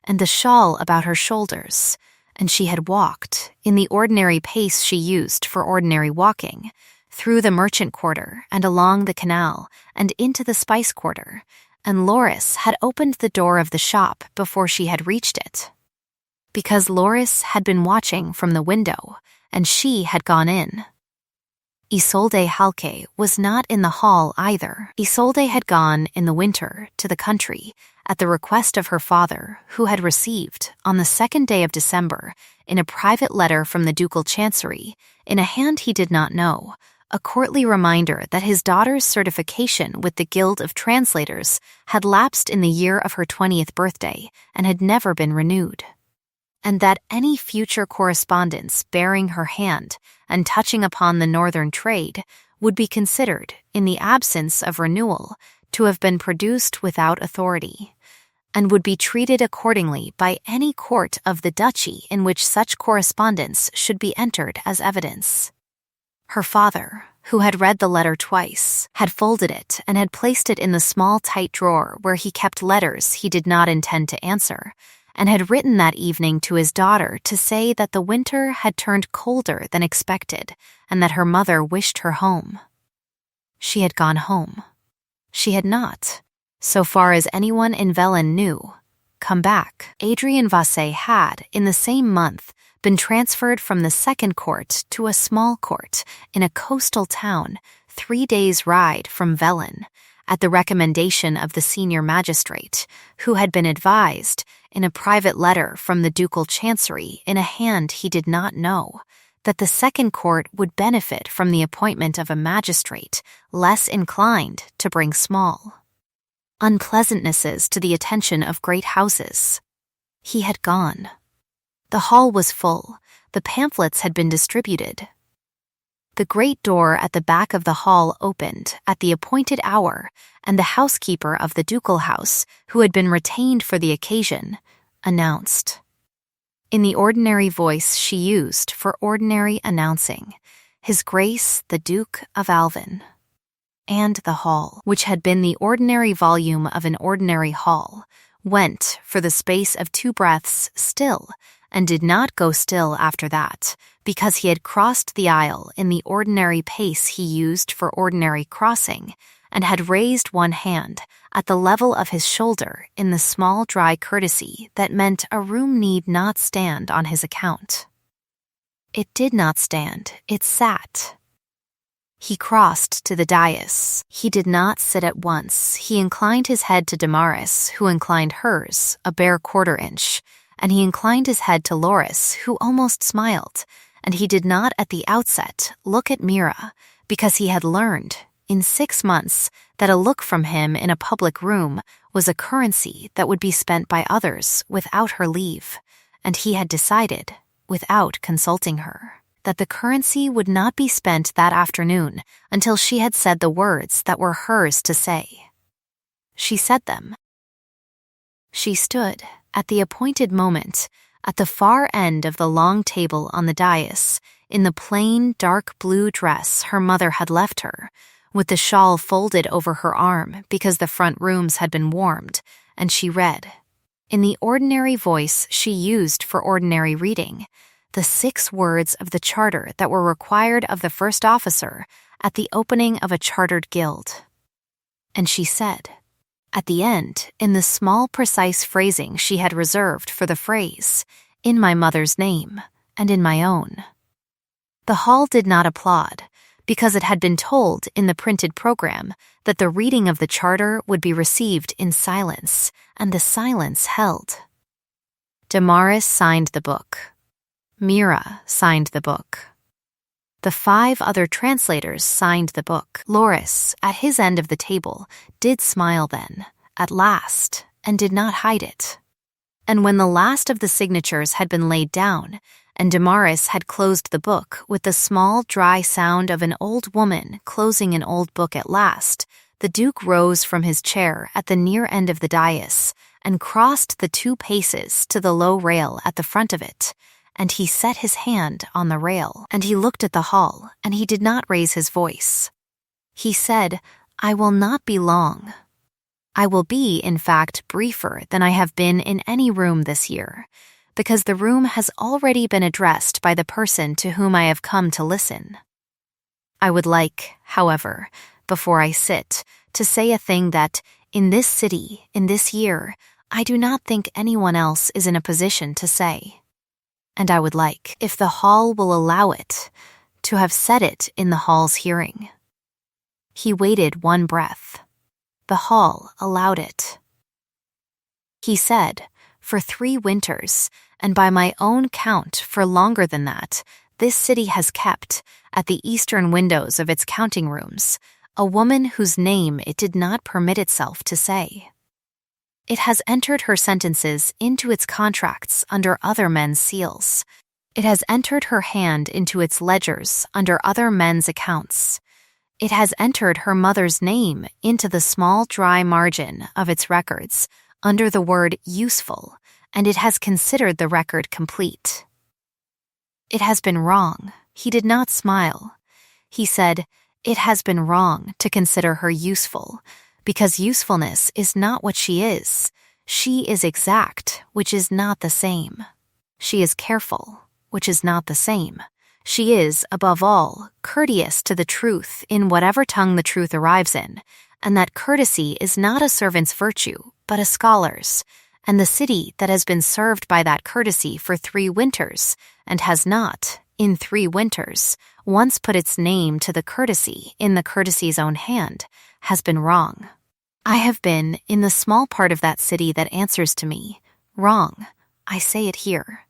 and the shawl about her shoulders, and she had walked, in the ordinary pace she used for ordinary walking, through the merchant quarter and along the canal and into the spice quarter, and Loris had opened the door of the shop before she had reached it, because Loris had been watching from the window, and she had gone in. Isolde Halke was not in the hall either. Isolde had gone, in the winter, to the country, at the request of her father, who had received, on the 2nd day of December, in a private letter from the ducal chancery, in a hand he did not know, a courtly reminder that his daughter's certification with the Guild of Translators had lapsed in the year of her 20th birthday and had never been renewed, and that any future correspondence bearing her hand and touching upon the northern trade would be considered, in the absence of renewal, to have been produced without authority, and would be treated accordingly by any court of the duchy in which such correspondence should be entered as evidence. Her father, who had read the letter twice, had folded it and had placed it in the small tight drawer where he kept letters he did not intend to answer, and had written that evening to his daughter to say that the winter had turned colder than expected and that her mother wished her home. She had gone home. She had not, so far as anyone in Velen knew, come back. Adrian Vasse had, in the same month, been transferred from the 2nd court to a small court in a coastal town 3 days' ride from Velen, at the recommendation of the senior magistrate, who had been advised, in a private letter from the ducal chancery in a hand he did not know, that the second court would benefit from the appointment of a magistrate less inclined to bring small unpleasantnesses to the attention of great houses. He had gone. The hall was full. The pamphlets had been distributed. The great door at the back of the hall opened at the appointed hour, and the housekeeper of the ducal house, who had been retained for the occasion, announced, in the ordinary voice she used for ordinary announcing, His Grace the Duke of Alvin. And the hall, which had been the ordinary volume of an ordinary hall, went, for the space of 2 breaths, still, and did not go still after that, because he had crossed the aisle in the ordinary pace he used for ordinary crossing, and had raised one hand at the level of his shoulder in the small dry courtesy that meant a room need not stand on his account. It did not stand, it sat. He crossed to the dais. He did not sit at once. He inclined his head to Damaris, who inclined hers, a bare 1/4 inch, and he inclined his head to Loris, who almost smiled, and he did not at the outset look at Mira, because he had learned, in 6 months, that a look from him in a public room was a currency that would be spent by others without her leave, and he had decided, without consulting her, that the currency would not be spent that afternoon until she had said the words that were hers to say. She said them. She stood, at the appointed moment, at the far end of the long table on the dais, in the plain, dark blue dress her mother had left her, with the shawl folded over her arm because the front rooms had been warmed, and she read, in the ordinary voice she used for ordinary reading, the 6 words of the charter that were required of the first officer at the opening of a chartered guild. And she said, at the end, in the small precise phrasing she had reserved for the phrase, in my mother's name, and in my own. The hall did not applaud, because it had been told in the printed program that the reading of the charter would be received in silence, and the silence held. Damaris signed the book. Mira signed the book. The 5 other translators signed the book. Loris, at his end of the table, did smile then, at last, and did not hide it. And when the last of the signatures had been laid down, and Damaris had closed the book with the small, dry sound of an old woman closing an old book at last, the Duke rose from his chair at the near end of the dais and crossed the 2 paces to the low rail at the front of it, and he set his hand on the rail, and he looked at the hall, and he did not raise his voice. He said, I will not be long. I will be, in fact, briefer than I have been in any room this year, because the room has already been addressed by the person to whom I have come to listen. I would like, however, before I sit, to say a thing that, in this city, in this year, I do not think anyone else is in a position to say. And I would like, if the hall will allow it, to have said it in the hall's hearing. He waited 1 breath. The hall allowed it. He said, for 3 winters, and by my own count for longer than that, this city has kept, at the eastern windows of its counting rooms, a woman whose name it did not permit itself to say. It has entered her sentences into its contracts under other men's seals. It has entered her hand into its ledgers under other men's accounts. It has entered her mother's name into the small dry margin of its records under the word useful, and it has considered the record complete. It has been wrong. He did not smile. He said, it has been wrong to consider her useful, because usefulness is not what she is. She is exact, which is not the same. She is careful, which is not the same. She is, above all, courteous to the truth in whatever tongue the truth arrives in, and that courtesy is not a servant's virtue, but a scholar's, and the city that has been served by that courtesy for 3 winters, and has not, in 3 winters, once put its name to the courtesy in the courtesy's own hand, has been wrong. I have been, in the small part of that city that answers to me, wrong. I say it here.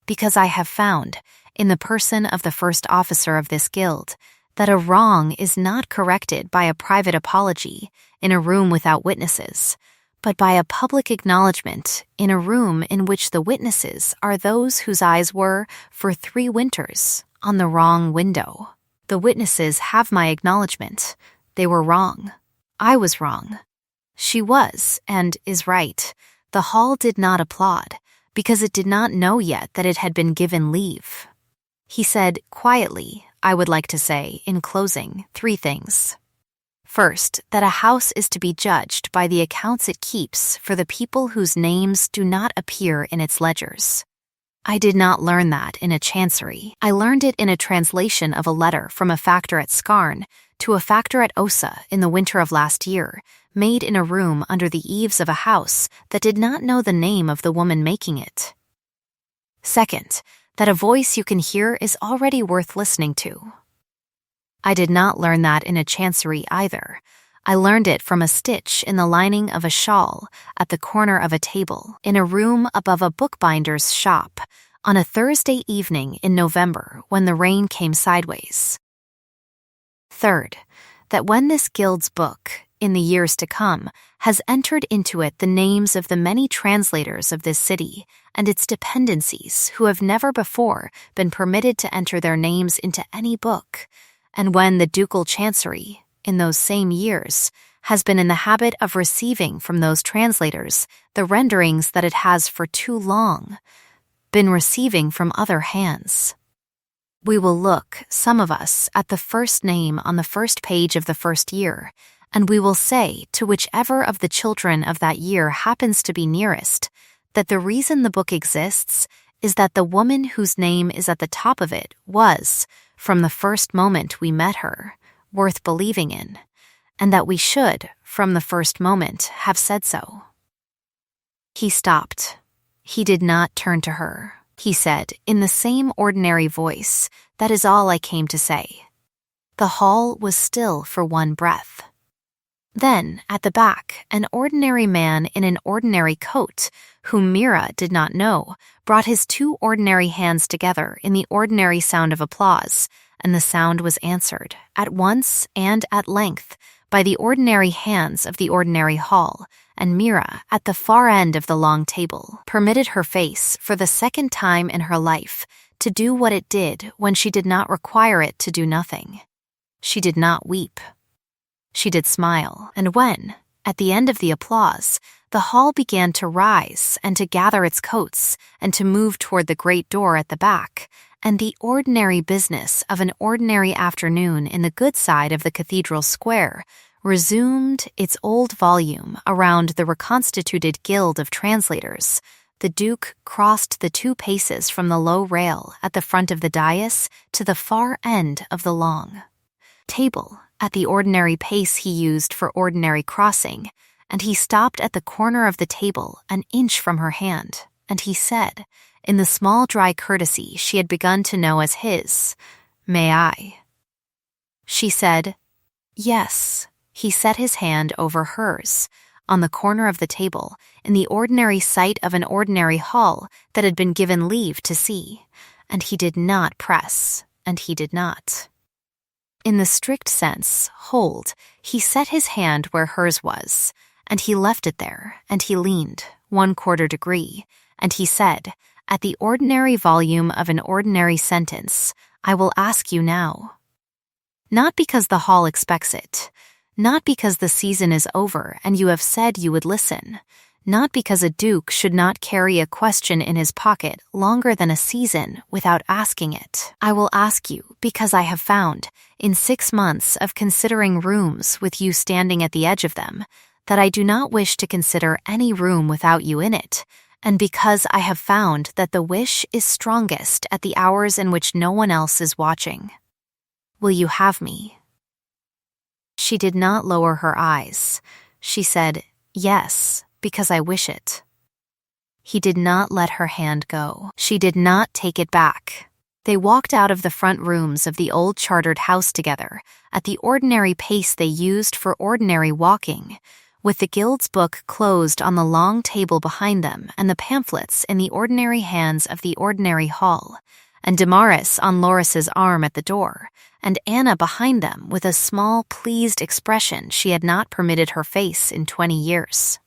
Because I have found, in the person of the first officer of this guild, that a wrong is not corrected by a private apology in a room without witnesses, but by a public acknowledgement in a room in which the witnesses are those whose eyes were, for 3 winters, on the wrong window. The witnesses have my acknowledgement. They were wrong. I was wrong. She was, and is right. The hall did not applaud, because it did not know yet that it had been given leave. He said, quietly, I would like to say, in closing, 3 things. First, that a house is to be judged by the accounts it keeps for the people whose names do not appear in its ledgers. I did not learn that in a chancery. I learned it in a translation of a letter from a factor at Skarn to a factor at Osa in the winter of last year, made in a room under the eaves of a house that did not know the name of the woman making it. Second, that a voice you can hear is already worth listening to. I did not learn that in a chancery either. I learned it from a stitch in the lining of a shawl at the corner of a table in a room above a bookbinder's shop on a Thursday evening in November when the rain came sideways. Third, that when this guild's book, in the years to come, has entered into it the names of the many translators of this city and its dependencies who have never before been permitted to enter their names into any book, and when the ducal chancery, in those same years, has been in the habit of receiving from those translators the renderings that it has for too long been receiving from other hands. We will look, some of us, at the first name on the first page of the first year, and we will say to whichever of the children of that year happens to be nearest, that the reason the book exists is that the woman whose name is at the top of it was, from the first moment we met her, worth believing in, and that we should, from the first moment, have said so. He stopped. He did not turn to her. He said, in the same ordinary voice, that is all I came to say. The hall was still for 1 breath. Then, at the back, an ordinary man in an ordinary coat, whom Mira did not know, brought his 2 ordinary hands together in the ordinary sound of applause, and the sound was answered, at once and at length, by the ordinary hands of the ordinary hall, and Mira, at the far end of the long table, permitted her face, for the second time in her life, to do what it did when she did not require it to do nothing. She did not weep. She did smile, and when, at the end of the applause, the hall began to rise and to gather its coats and to move toward the great door at the back, and the ordinary business of an ordinary afternoon in the good side of the cathedral square resumed its old volume around the reconstituted guild of translators, the Duke crossed the 2 paces from the low rail at the front of the dais to the far end of the long table at the ordinary pace he used for ordinary crossing, and he stopped at the corner of the table an inch from her hand, and he said, in the small dry courtesy she had begun to know as his, "May I?" She said, "Yes." He set his hand over hers, on the corner of the table, in the ordinary sight of an ordinary hall that had been given leave to see, and he did not press, and he did not. In the strict sense, hold, he set his hand where hers was, and he left it there, and he leaned, 1/4 degree, and he said, at the ordinary volume of an ordinary sentence, I will ask you now. Not because the hall expects it, not because the season is over and you have said you would listen, not because a duke should not carry a question in his pocket longer than a season without asking it. I will ask you because I have found, in 6 months of considering rooms with you standing at the edge of them, that I do not wish to consider any room without you in it, and because I have found that the wish is strongest at the hours in which no one else is watching. Will you have me? She did not lower her eyes. She said, yes, because I wish it. He did not let her hand go. She did not take it back. They walked out of the front rooms of the old chartered house together, at the ordinary pace they used for ordinary walking, with the guild's book closed on the long table behind them and the pamphlets in the ordinary hands of the ordinary hall, and Damaris on Loris's arm at the door, and Anna behind them with a small, pleased expression she had not permitted her face in 20 years.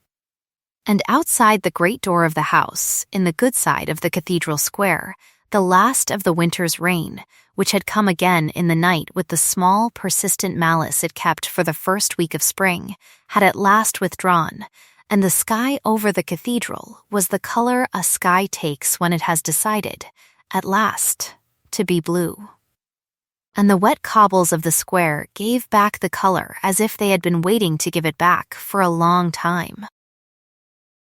And outside the great door of the house, in the good side of the cathedral square, the last of the winter's rain, which had come again in the night with the small, persistent malice it kept for the first week of spring, had at last withdrawn, and the sky over the cathedral was the color a sky takes when it has decided, at last, to be blue. And the wet cobbles of the square gave back the color as if they had been waiting to give it back for a long time.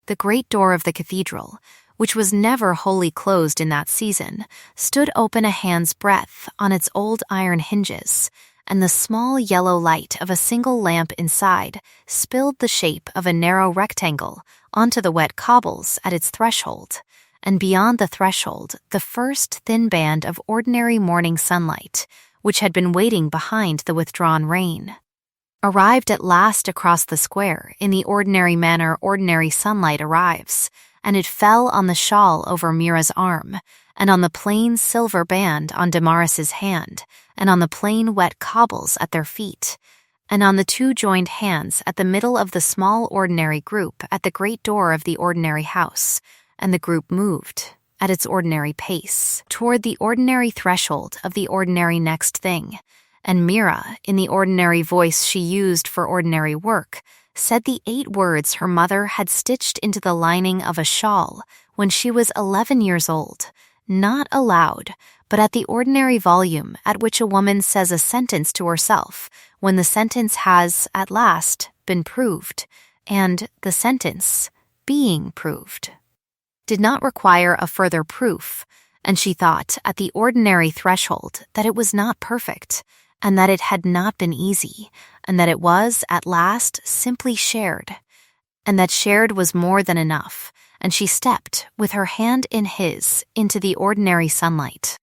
The great door of the cathedral, which was never wholly closed in that season, stood open a hand's breadth on its old iron hinges, and the small yellow light of a single lamp inside spilled the shape of a narrow rectangle onto the wet cobbles at its threshold, and beyond the threshold the first thin band of ordinary morning sunlight, which had been waiting behind the withdrawn rain. Arrived at last across the square in the ordinary manner ordinary sunlight arrives, and it fell on the shawl over Mira's arm, and on the plain silver band on Damaris's hand, and on the plain wet cobbles at their feet, and on the two joined hands at the middle of the small ordinary group at the great door of the ordinary house, and the group moved, at its ordinary pace, toward the ordinary threshold of the ordinary next thing, and Mira, in the ordinary voice she used for ordinary work, said the 8 words her mother had stitched into the lining of a shawl when she was 11 years old, not aloud, but at the ordinary volume at which a woman says a sentence to herself when the sentence has, at last, been proved, and the sentence, being proved, did not require a further proof, and she thought at the ordinary threshold that it was not perfect, and that it had not been easy, and that it was, at last, simply shared, and that shared was more than enough, and she stepped, with her hand in his, into the ordinary sunlight.